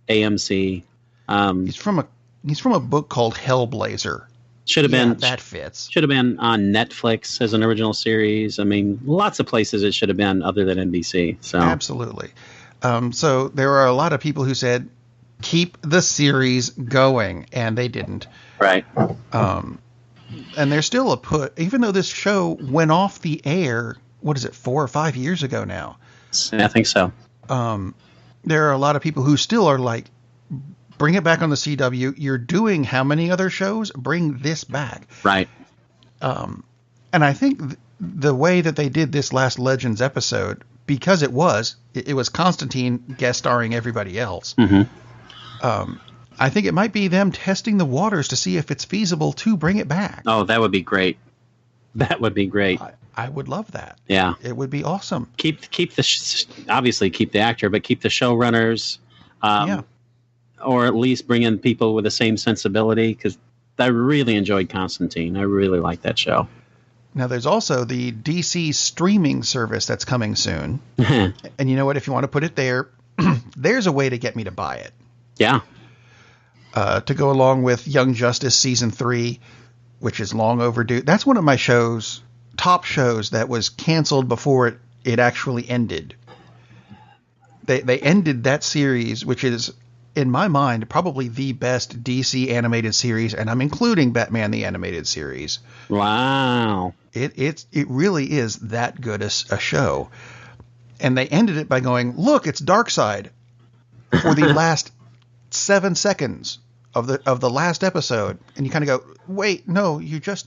B: AMC.
A: He's from a book called Hellblazer.
B: Should have been
A: that fits.
B: Should have been on Netflix as an original series. I mean, lots of places it should have been other than NBC. So
A: absolutely. So there are a lot of people who said keep the series going, and they didn't.
B: Right.
A: And there's still a put, even though this show went off the air, 4 or 5 years ago now?
B: I think so.
A: There are a lot of people who still are like, bring it back on the CW. You're doing how many other shows? Bring this back.
B: Right.
A: And I think the way that they did this last Legends episode, because it was Constantine guest starring everybody else.
B: Mm-hmm.
A: I think it might be them testing the waters to see if it's feasible to bring it back.
B: Oh, that would be great. That would be great.
A: I would love that.
B: Yeah,
A: it would be awesome.
B: Keep obviously keep the actor, but keep the showrunners. Or at least bring in people with the same sensibility, because I really enjoyed Constantine. I really like that show.
A: Now, there's also the DC streaming service that's coming soon. And you know what? If you want to put it there, there's a way to get me to buy it.
B: Yeah.
A: To go along with Young Justice Season 3, which is long overdue. That's one of my top shows that was canceled before it actually ended. They ended that series, which is, in my mind, probably the best DC animated series, and I'm including Batman the Animated Series.
B: Wow.
A: It really is that good a show. And they ended it by going, look, it's Darkseid for the last 7 seconds of the last episode. And you kind of go, wait, no, you can't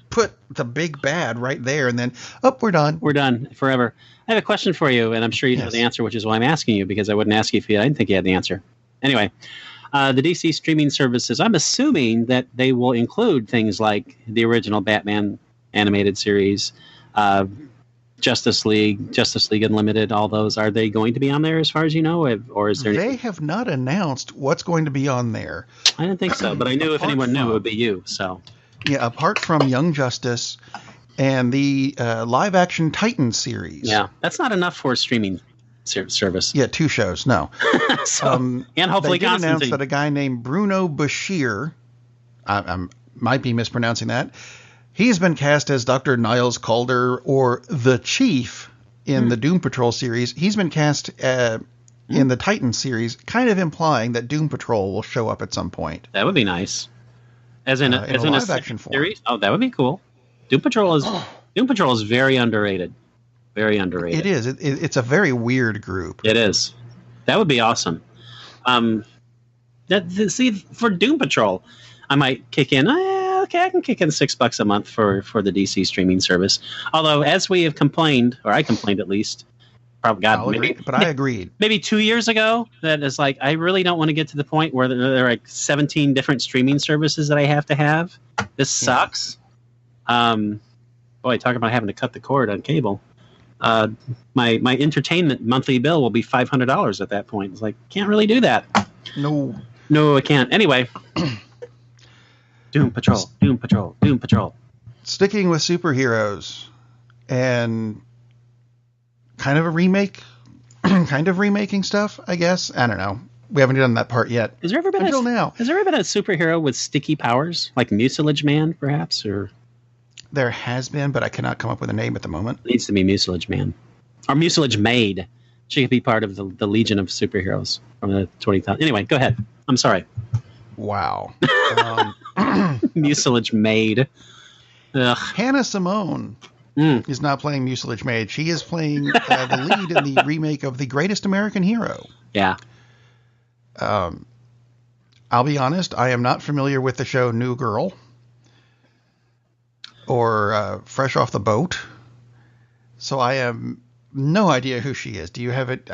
A: put the big bad right there and then, we're done.
B: We're done forever. I have a question for you, and I'm sure you know the answer, which is why I'm asking you, because I wouldn't ask you if I didn't think you had the answer. Anyway, the DC streaming services, I'm assuming that they will include things like the original Batman animated series, Justice League Unlimited, all those. Are they going to be on there as far as you know? Or is there
A: They have not announced what's going to be on there.
B: I didn't think so, but I knew if anyone knew, it would be you. So
A: yeah, apart from Young Justice and the live-action Titans series.
B: Yeah, that's not enough for streaming. service.
A: Yeah, 2 shows. No.
B: So, and hopefully
A: they did announce
B: Constantine.
A: that a guy named Bruno Bashir, I might be mispronouncing that, he's been cast as Dr. Niles Calder, or the Chief, in the Doom Patrol series. He's been cast in the Titan series, kind of implying that Doom Patrol will show up at some point.
B: That would be nice. As in a
A: live action form.
B: series? Oh, that would be cool. Doom Patrol is very underrated. Very underrated.
A: It is. It's a very weird group.
B: It is. That would be awesome. See, for Doom Patrol, I might kick in. Okay, I can kick in $6 a month for the DC streaming service. Although, as we have complained, or I complained at least, probably
A: I agreed.
B: Maybe 2 years ago, that is like, I really don't want to get to the point where there are like 17 different streaming services that I have to have. This sucks. Boy, talk about having to cut the cord on cable. My entertainment monthly bill will be $500 at that point. It's like, can't really do that. No, I can't. Anyway, Doom Patrol.
A: Sticking with superheroes and kind of a remake, kind of remaking stuff, I guess. I don't know. We haven't done that part yet.
B: Has there ever been a superhero with sticky powers, like Mucilage Man, perhaps, or?
A: There has been, but I cannot come up with a name at the moment.
B: It needs to be Mucilage Man. Or Mucilage Maid. She could be part of the Legion of Superheroes from the 20,000. Anyway, go ahead. I'm sorry.
A: Wow.
B: Mucilage Maid. Ugh.
A: Hannah Simone is not playing Mucilage Maid. She is playing the lead in the remake of The Greatest American Hero.
B: Yeah.
A: I'll be honest, I am not familiar with the show New Girl or Fresh Off the Boat, so I have no idea who she is. Do you have it?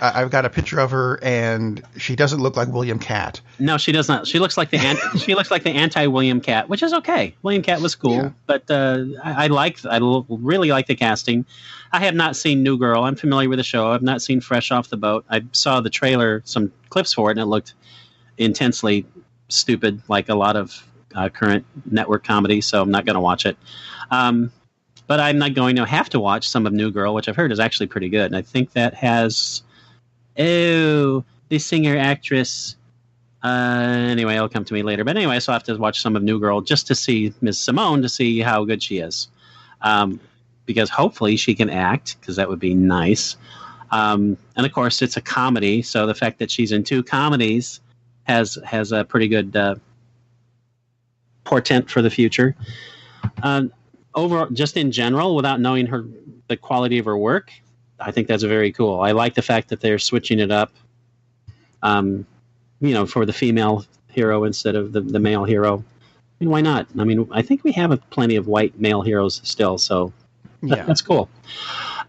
A: I've got a picture of her, and she doesn't look like William Catt.
B: No, she does not. She looks like the anti-William Catt, which is okay. William Catt was cool, but I really like the casting. I have not seen New Girl. I'm familiar with the show. I've not seen Fresh Off the Boat. I saw the trailer, some clips for it, and it looked intensely stupid, like a lot of current network comedy, so I'm not going to watch it. But I'm not going to have to watch some of New Girl, which I've heard is actually pretty good. And I think that has, the singer-actress, anyway, it'll come to me later. But anyway, so I'll have to watch some of New Girl just to see Ms. Simone, to see how good she is. Because hopefully she can act, because that would be nice. And of course, it's a comedy, so the fact that she's in 2 comedies has a pretty good portent for the future. Overall, just in general, without knowing the quality of her work, I think that's very cool. I like the fact that they're switching it up, for the female hero instead of the male hero. I mean, why not? I mean, I think we have plenty of white male heroes still, so that's cool.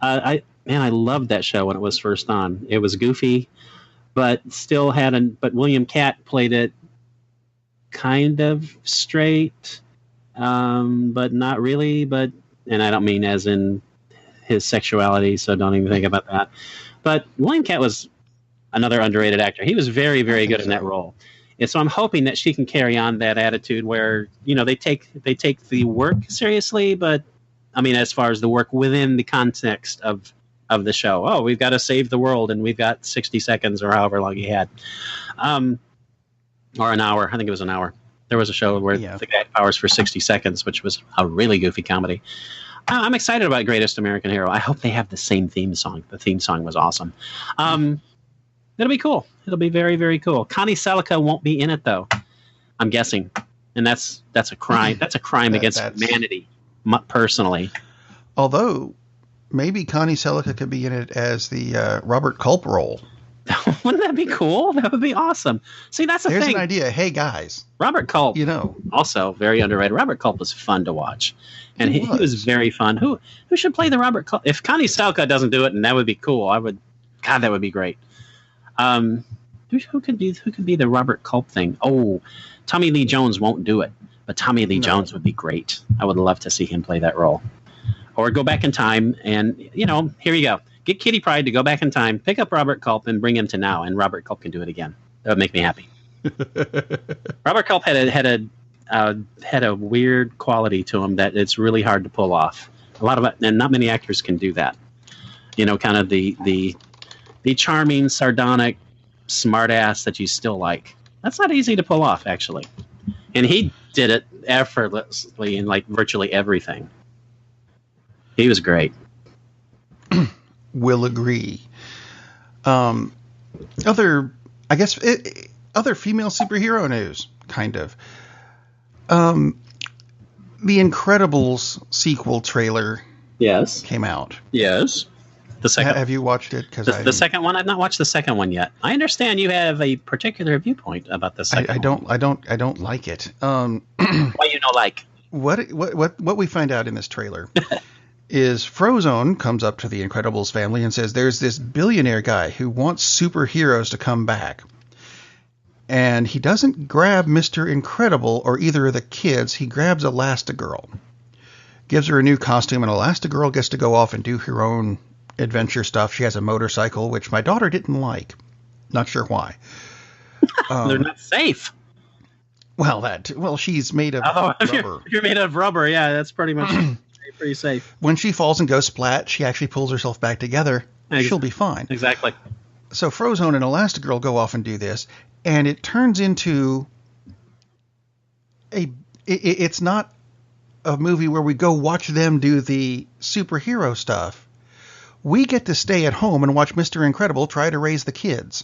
B: I loved that show when it was first on. It was goofy, but still but William Catt played it kind of straight, but not really. And I don't mean as in his sexuality, so don't even think about that. But William Catt was another underrated actor. He was very, very good in that role. And so I'm hoping that she can carry on that attitude where, they take the work seriously, but I mean, as far as the work within the context of the show. Oh, we've got to save the world, and we've got 60 seconds or however long he had. Or an hour. I think it was an hour. There was a show where the guy had powers for 60 seconds, which was a really goofy comedy. I'm excited about Greatest American Hero. I hope they have the same theme song. The theme song was awesome. It'll be cool. It'll be very, very cool. Connie Selica won't be in it, though, I'm guessing. And that's a crime. That's a crime against humanity, personally.
A: Although, maybe Connie Selica could be in it as the Robert Culp role.
B: Wouldn't that be cool? That would be awesome. See, that's the thing.
A: There's an idea. Hey, guys.
B: Robert Culp, also very underrated. Robert Culp was fun to watch. And he was very fun. Who should play the Robert Culp? If Connie Selica doesn't do it, and that would be cool. That would be great. Who could be the Robert Culp thing? Oh, Tommy Lee Jones won't do it, but Tommy Lee Jones would be great. I would love to see him play that role. Or go back in time and, here you go. Get Kitty-Pryde to go back in time, pick up Robert Culp, and bring him to now, and Robert Culp can do it again. That would make me happy. Robert Culp had a weird quality to him that it's really hard to pull off. And not many actors can do that. Kind of the the charming, sardonic, smartass that you still like. That's not easy to pull off, actually. And he did it effortlessly in like virtually everything. He was great.
A: Will agree. Other female superhero news, kind of. The Incredibles sequel trailer came out.
B: Yes. The second.
A: Have you watched it? Because
B: the second one, I've not watched the second one yet. I understand you have a particular viewpoint about the second.
A: I don't like it.
B: Why you don't like?
A: What we find out in this trailer is Frozone comes up to the Incredibles family and says there's this billionaire guy who wants superheroes to come back. And he doesn't grab Mr. Incredible or either of the kids. He grabs Elastigirl. Gives her a new costume, and Elastigirl gets to go off and do her own adventure stuff. She has a motorcycle, which my daughter didn't like. Not sure why.
B: They're not safe.
A: Well, she's made of rubber.
B: If you're made of rubber, yeah, that's pretty much pretty safe.
A: When she falls and goes splat, she actually pulls herself back together. She'll be fine.
B: Exactly.
A: So Frozone and Elastigirl go off and do this, and it turns into it's not a movie where we go watch them do the superhero stuff. We get to stay at home and watch Mr. Incredible try to raise the kids.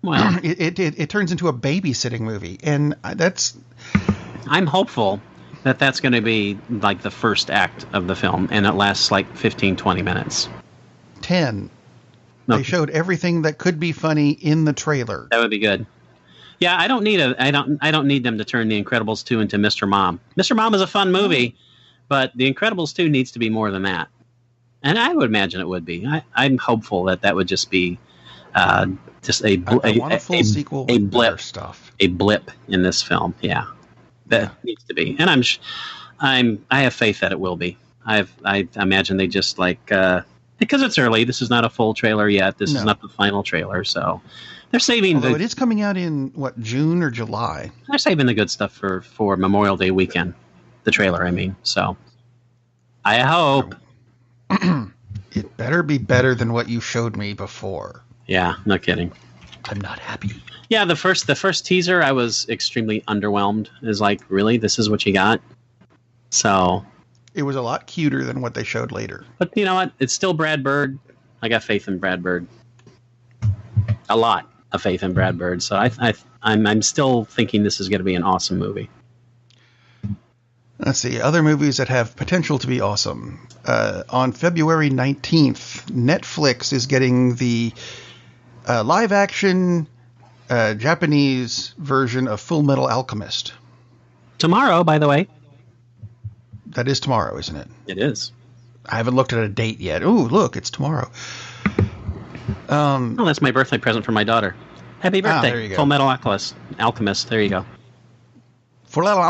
B: Well,
A: it turns into a babysitting movie, and
B: I'm hopeful that that's going to be like the first act of the film, and it lasts like 15, 20 minutes.
A: 10.
B: No.
A: They showed everything that could be funny in the trailer.
B: That would be good. Yeah, I don't need them to turn The Incredibles 2 into Mr. Mom. Mr. Mom is a fun movie, but The Incredibles 2 needs to be more than that. And I would imagine it would be. I'm hopeful that would just be just a
A: full sequel,
B: a blip
A: stuff.
B: A blip in this film. Yeah, that needs to be. And I have faith that it will be. I imagine they just because it's early. This is not a full trailer yet. This is not the final trailer, so they're saving.
A: Although it is coming out in June or July.
B: They're saving the good stuff for Memorial Day weekend. The trailer, I mean. So I hope.
A: It better be better than what you showed me before.
B: Yeah, no kidding.
A: I'm not happy.
B: Yeah, the first teaser, I was extremely underwhelmed. It was like, really? This is what you got? So
A: it was a lot cuter than what they showed later.
B: But you know what? It's still Brad Bird. I got faith in Brad Bird. A lot of faith in Brad Bird. So I'm still thinking this is going to be an awesome movie.
A: Let's see, other movies that have potential to be awesome. On February 19th, Netflix is getting the live-action Japanese version of Full Metal Alchemist.
B: Tomorrow, by the way.
A: That is tomorrow, isn't it?
B: It is.
A: I haven't looked at a date yet. Ooh, look, it's tomorrow.
B: Oh, that's my birthday present for my daughter. Happy birthday,
A: there you go.
B: Full Metal Alchemist. There you go.
A: Full Metal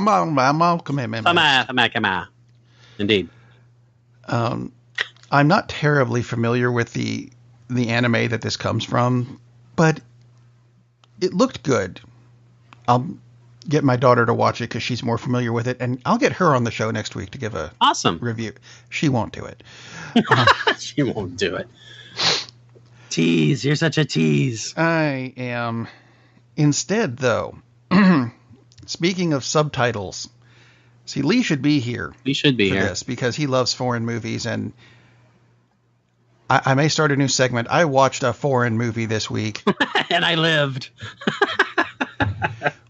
A: Alchemist.
B: Indeed.
A: I'm not terribly familiar with the anime that this comes from, but it looked good. I'll get my daughter to watch it because she's more familiar with it, and I'll get her on the show next week to give a review. She won't do it.
B: She won't do it. Tease. You're such a tease.
A: I am. Instead, though, speaking of subtitles, see, Lee should be here.
B: He should be
A: for
B: here.
A: This because he loves foreign movies, and I may start a new segment. I watched a foreign movie this week.
B: And I lived.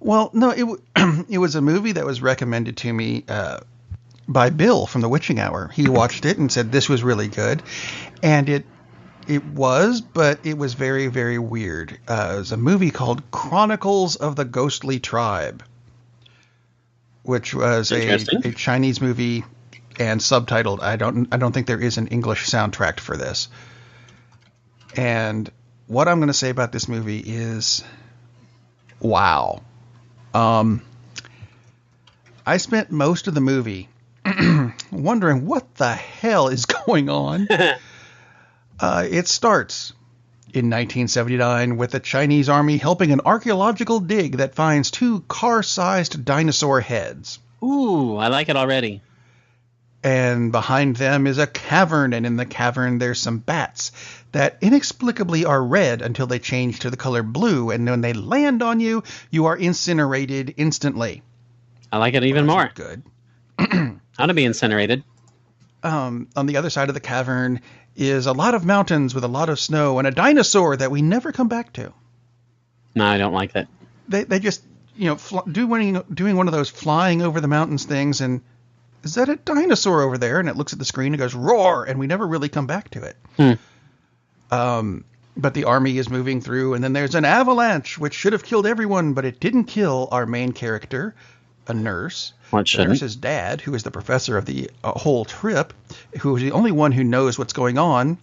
A: Well, no, it was a movie that was recommended to me by Bill from The Witching Hour. He watched it and said this was really good. And it was, but it was very, very weird. It was a movie called Chronicles of the Ghostly Tribe, which was a Chinese movie and subtitled. I don't think there is an English soundtrack for this. And what I'm going to say about this movie is, wow. I spent most of the movie wondering what the hell is going on. It starts in 1979 with the Chinese army helping an archaeological dig that finds 2 car-sized dinosaur heads.
B: Ooh, I like it already.
A: And behind them is a cavern, and in the cavern there's some bats that inexplicably are red until they change to the color blue, and when they land on you, you are incinerated instantly.
B: I like it even more.
A: Good.
B: How to be incinerated.
A: On the other side of the cavern is a lot of mountains with a lot of snow and a dinosaur that we never come back to.
B: No, I don't like that.
A: They just, doing one of those flying over the mountains things, and is that a dinosaur over there? And it looks at the screen and goes, roar, and we never really come back to it. But the army is moving through, and then there's an avalanche, which should have killed everyone, but it didn't kill our main character, a nurse.
B: What shouldn't?
A: The nurse's dad, who is the professor of the whole trip, who is the only one who knows what's going on,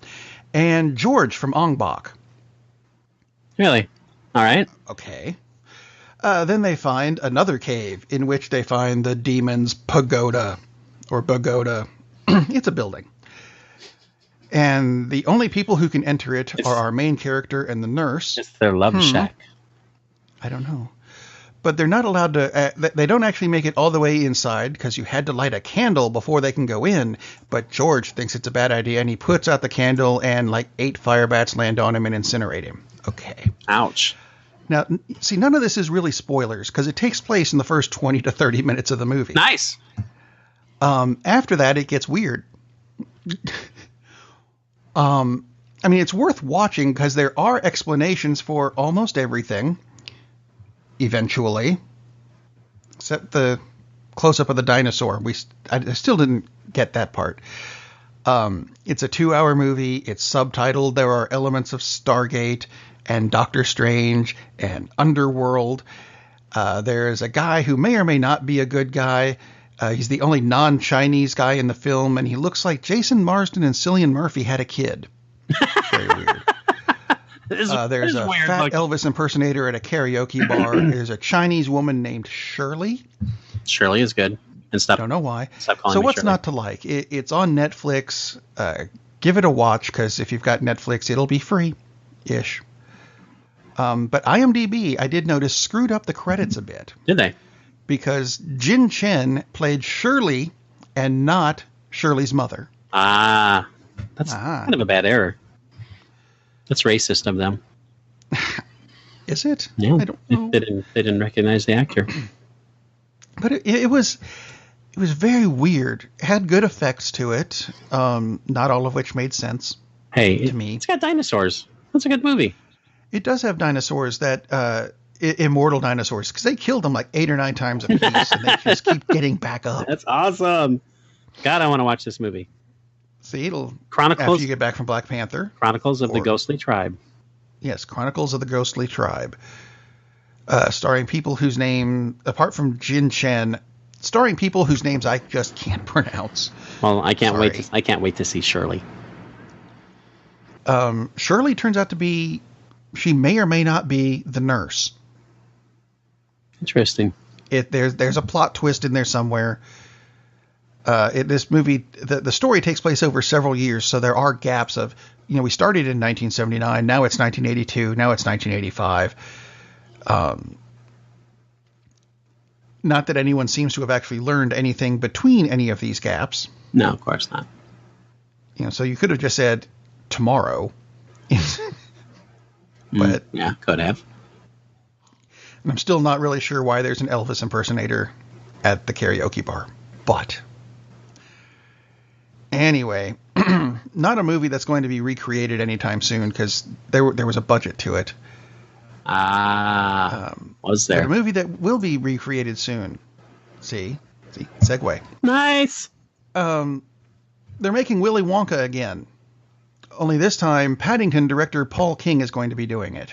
A: and George from Ong Bak.
B: Really? All right.
A: Okay. Then they find another cave in which they find the demon's pagoda, or pagoda. It's a building. And the only people who can enter it are our main character and the nurse.
B: It's their love shack.
A: I don't know. But they're not allowed to, they don't actually make it all the way inside because you had to light a candle before they can go in. But George thinks it's a bad idea, and he puts out the candle, and like 8 fire bats land on him and incinerate him. Okay.
B: Ouch.
A: Now, see, none of this is really spoilers because it takes place in the first 20 to 30 minutes of the movie.
B: Nice.
A: After that, it gets weird. It's worth watching because there are explanations for almost everything. Eventually, except the close-up of the dinosaur. I still didn't get that part. It's a 2-hour movie. It's subtitled. There are elements of Stargate and Doctor Strange and Underworld. There's a guy who may or may not be a good guy. He's the only non-Chinese guy in the film, and he looks like Jason Marsden and Cillian Murphy had a kid. Very weird. There's a fat Elvis impersonator at a karaoke bar. There's a Chinese woman named Shirley.
B: Shirley is good. And stop.
A: I don't know why.
B: Stop calling
A: so
B: me
A: what's
B: Shirley.
A: not to like? It's on Netflix. Give it a watch because if you've got Netflix, it'll be free-ish. But IMDb, I did notice, screwed up the credits a bit.
B: Did they?
A: Because Jin Chen played Shirley and not Shirley's mother.
B: That's kind of a bad error. That's racist of them.
A: Is it?
B: Yeah.
A: I don't know.
B: They didn't recognize the actor.
A: But it was very weird. It had good effects to it, not all of which made sense.
B: Hey,
A: to me.
B: It's got dinosaurs. That's a good movie.
A: It does have dinosaurs that immortal dinosaurs, because they killed them like 8 or 9 times a piece, and they just keep getting back up.
B: That's awesome. God, I want to watch this movie.
A: See, it'll
B: Chronicles
A: after you get back from Black Panther.
B: Chronicles of the Ghostly Tribe.
A: Yes, Chronicles of the Ghostly Tribe, starring people whose name, apart from Jin Chen, starring people whose names I just can't pronounce.
B: Well, I can't wait to see Shirley.
A: Shirley turns out to be, she may or may not be the nurse.
B: Interesting.
A: There's a plot twist in there somewhere. This movie, the story takes place over several years, so there are gaps of, we started in 1979, now it's 1982, now it's 1985. Not that anyone seems to have actually learned anything between any of these gaps.
B: No, of course not.
A: So you could have just said tomorrow. But
B: yeah, could have.
A: And I'm still not really sure why there's an Elvis impersonator at the karaoke bar. But anyway, not a movie that's going to be recreated anytime soon because there was a budget to it. Was there? But a movie that will be recreated soon. See, segue.
B: Nice.
A: They're making Willy Wonka again. Only this time, Paddington director Paul King is going to be doing it.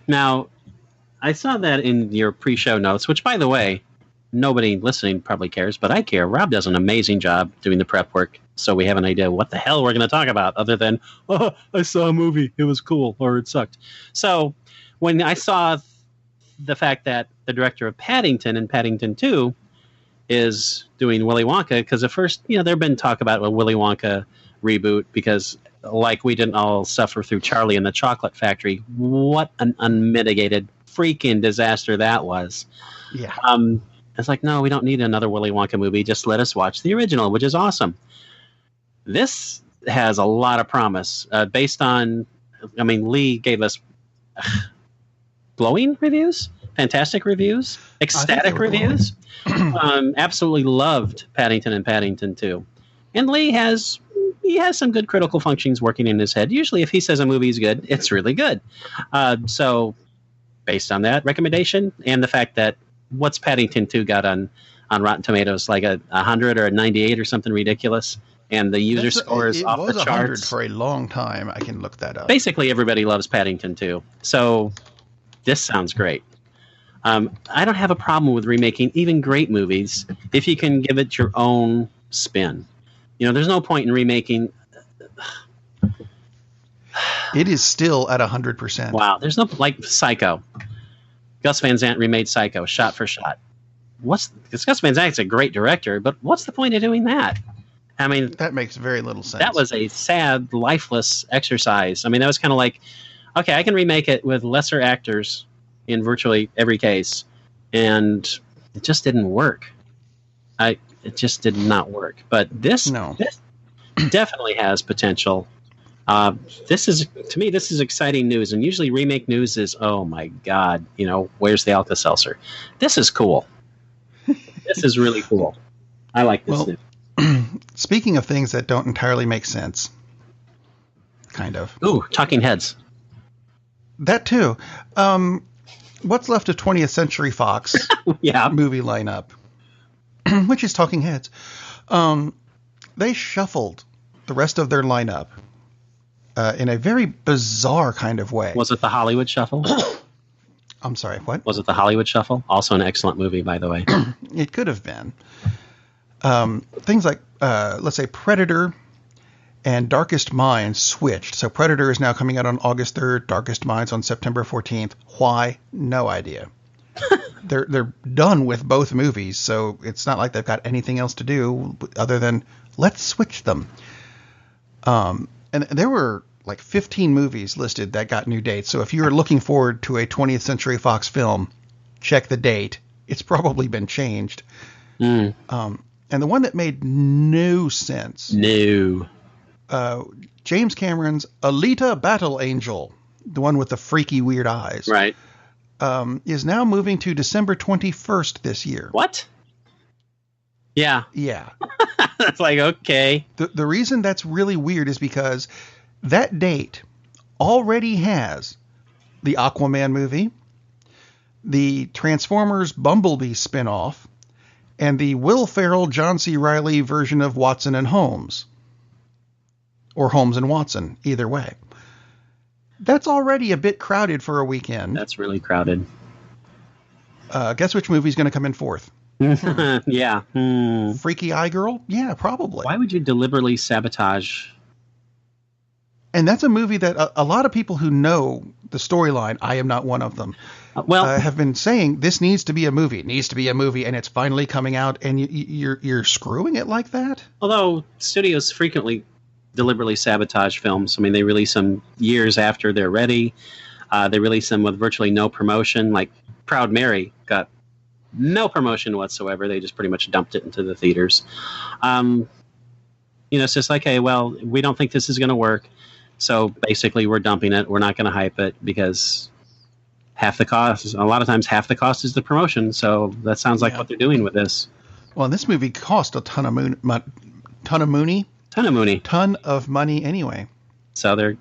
B: Now, I saw that in your pre-show notes, which, by the way, nobody listening probably cares, but I care. Rob does an amazing job doing the prep work, so we have an idea what the hell we're going to talk about, other than, I saw a movie, it was cool, or it sucked. So, when I saw the fact that the director of Paddington and Paddington 2 is doing Willy Wonka, because at first, there'd been talk about a Willy Wonka reboot, because like we didn't all suffer through Charlie and the Chocolate Factory. What an unmitigated freaking disaster that was.
A: Yeah.
B: It's like, no, we don't need another Willy Wonka movie. Just let us watch the original, which is awesome. This has a lot of promise based on, I mean, Lee gave us glowing reviews, fantastic reviews, ecstatic reviews. Absolutely loved Paddington and Paddington 2. And Lee has some good critical functions working in his head. Usually if he says a movie is good, it's really good. So based on that recommendation and the fact that what's Paddington 2 got on Rotten Tomatoes, like a 100 or a 98 or something ridiculous, and the user score is off the charts. It was 100
A: for a long time. I can look that up.
B: Basically, everybody loves Paddington 2. So this sounds great. I don't have a problem with remaking even great movies if you can give it your own spin. There's no point in remaking.
A: It is still at 100%.
B: Wow. There's no, like Psycho. Gus Van Sant remade Psycho shot for shot. Because Gus Van Sant's a great director, but what's the point of doing that? I mean,
A: that makes very little sense.
B: That was a sad, lifeless exercise. I mean, that was kind of like, okay, I can remake it with lesser actors in virtually every case, and it just didn't work. It just did not work. But this definitely has potential. This is exciting news, and usually remake news is, oh my God, where's the Alka-Seltzer? This is cool. This is really cool. I like this news.
A: Speaking of things that don't entirely make sense, kind of.
B: Ooh, Talking Heads.
A: That too. What's left of 20th Century Fox movie lineup, which is Talking Heads. They shuffled the rest of their lineup in a very bizarre kind of way.
B: Was it the Hollywood Shuffle?
A: I'm sorry, what?
B: Was it the Hollywood Shuffle? Also an excellent movie, by the way.
A: It could have been. Things like, let's say, Predator and Darkest Minds switched. So Predator is now coming out on August 3rd, Darkest Minds on September 14th. Why? No idea. They're done with both movies, so it's not like they've got anything else to do other than let's switch them. And there were like 15 movies listed that got new dates. So if you're looking forward to a 20th Century Fox film, check the date. It's probably been changed. And the one that made no sense.
B: No.
A: James Cameron's Alita Battle Angel, the one with the freaky weird eyes.
B: Right.
A: Is now moving to December 21st this year.
B: What? Yeah.
A: Yeah.
B: It's like, okay.
A: The reason that's really weird is because that date already has the Aquaman movie, the Transformers Bumblebee spinoff, and the Will Ferrell, John C. Reilly version of Watson and Holmes. Or Holmes and Watson, either way. That's already a bit crowded for a weekend.
B: That's really crowded.
A: Guess which movie's going to come in fourth?
B: Yeah.
A: Freaky Eye Girl? Yeah, probably.
B: Why would you deliberately sabotage?
A: And that's a movie that a lot of people who know the storyline, I am not one of them, have been saying this needs to be a movie. It needs to be a movie, and it's finally coming out, and you're screwing it like that?
B: Although studios frequently deliberately sabotage films. I mean, they release them years after they're ready. They release them with virtually no promotion. Like Proud Mary got no promotion whatsoever. They just pretty much dumped it into the theaters. It's just like, hey, well, we don't think this is going to work. So basically we're dumping it. We're not going to hype it because half the cost, a lot of times half the cost is the promotion. So that sounds like what they're doing with this.
A: Well, this movie cost a ton of money anyway.
B: So they're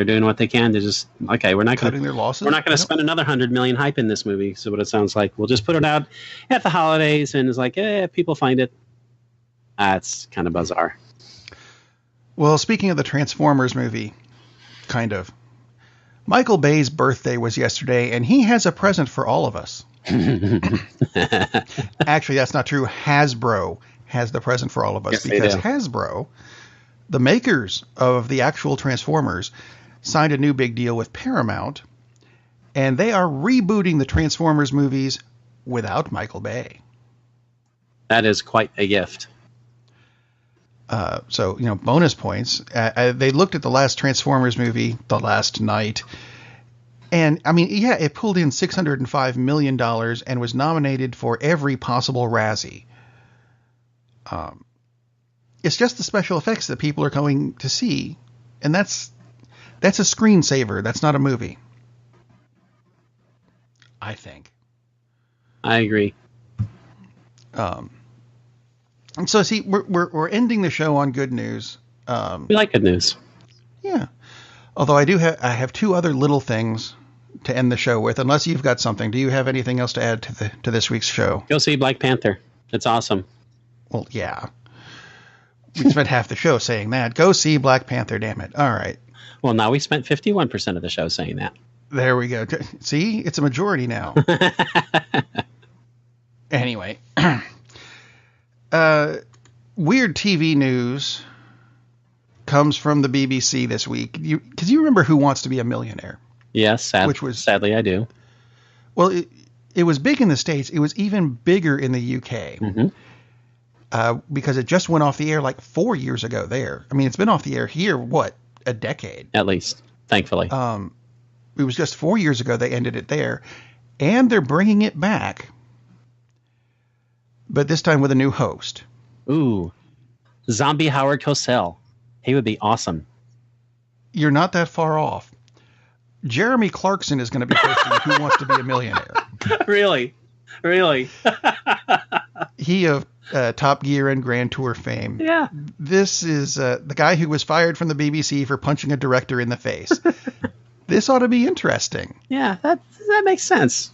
B: doing what they can to just, okay, we're not
A: cutting their losses.
B: We're not going to spend another $100 million hype in this movie. So what it sounds like, we'll just put it out at the holidays, and it's like, people find it. It's kind of bizarre.
A: Well, speaking of the Transformers movie, kind of, Michael Bay's birthday was yesterday, and he has a present for all of us. Actually, that's not true. Hasbro has the present for all of us, because Hasbro, the makers of the actual Transformers, signed a new big deal with Paramount, and they are rebooting the Transformers movies without Michael Bay.
B: That is quite a gift.
A: So, bonus points. They looked at the last Transformers movie, The Last Night, And, I mean, yeah, it pulled in $605 million and was nominated for every possible Razzie. It's just the special effects that people are going to see, and that's a screensaver. That's not a movie, I think.
B: I agree.
A: And so, see, we're ending the show on good news.
B: We like good news.
A: Yeah. Although I have two other little things to end the show with, unless you've got something. Do you have anything else to add to this week's show?
B: Go see Black Panther. It's awesome.
A: Well, yeah. We spent half the show saying that. Go see Black Panther, damn it. All right.
B: Well, now we spent 51% of the show saying that.
A: There we go. See? It's a majority now. Anyway. Weird TV news comes from the BBC this week. Because you remember Who Wants to Be a Millionaire?
B: Yes, sadly I do.
A: Well, it was big in the States. It was even bigger in the UK.
B: Mm-hmm.
A: Because it just went off the air like 4 years ago there. I mean, it's been off the air here, what, a decade?
B: At least, thankfully.
A: It was just 4 years ago they ended it there. And they're bringing it back. But this time with a new host.
B: Ooh. Zombie Howard Cosell. He would be awesome.
A: You're not that far off. Jeremy Clarkson is going to be hosting Who Wants to Be a Millionaire.
B: Really?
A: He of Top Gear and Grand Tour fame.
B: Yeah.
A: This is the guy who was fired from the BBC for punching a director in the face. This ought to be interesting.
B: Yeah, that makes sense.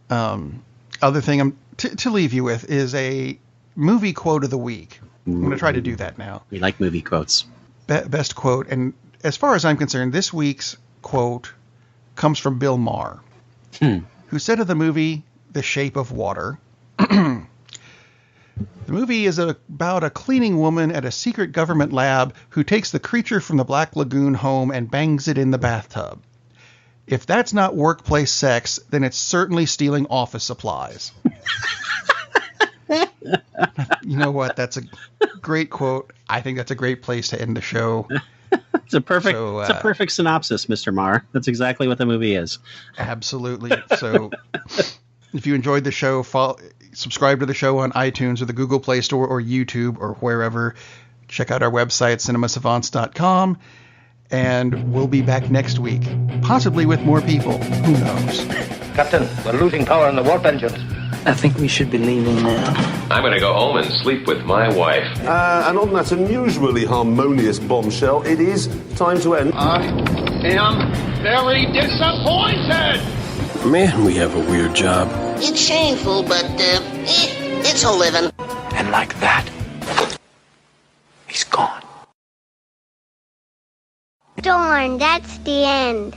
A: Other thing to leave you with is a movie quote of the week. I'm going to try to do that now.
B: We like movie quotes.
A: Best quote. And as far as I'm concerned, this week's quote comes from Bill Maher, who said of the movie The Shape of Water, the movie is about a cleaning woman at a secret government lab who takes the creature from the Black Lagoon home and bangs it in the bathtub. If that's not workplace sex, then it's certainly stealing office supplies. You know what? That's a great quote. I think that's a great place to end the show.
B: It's a perfect synopsis, Mr. Maher. That's exactly what the movie is.
A: Absolutely. So if you enjoyed the show, subscribe to the show on iTunes or the Google Play Store or YouTube or wherever. Check out our website, cinema-savants.com. And we'll be back next week, possibly with more people. Who knows?
C: Captain, we're losing power in the warp engines.
D: I think we should be leaving now.
E: I'm going to go home and sleep with my wife.
F: And on that unusually harmonious bombshell, it is time to end.
G: I am very disappointed!
H: Man, we have a weird job.
I: It's shameful, but, it's a living.
D: And like that, he's gone.
J: Darn, that's the end.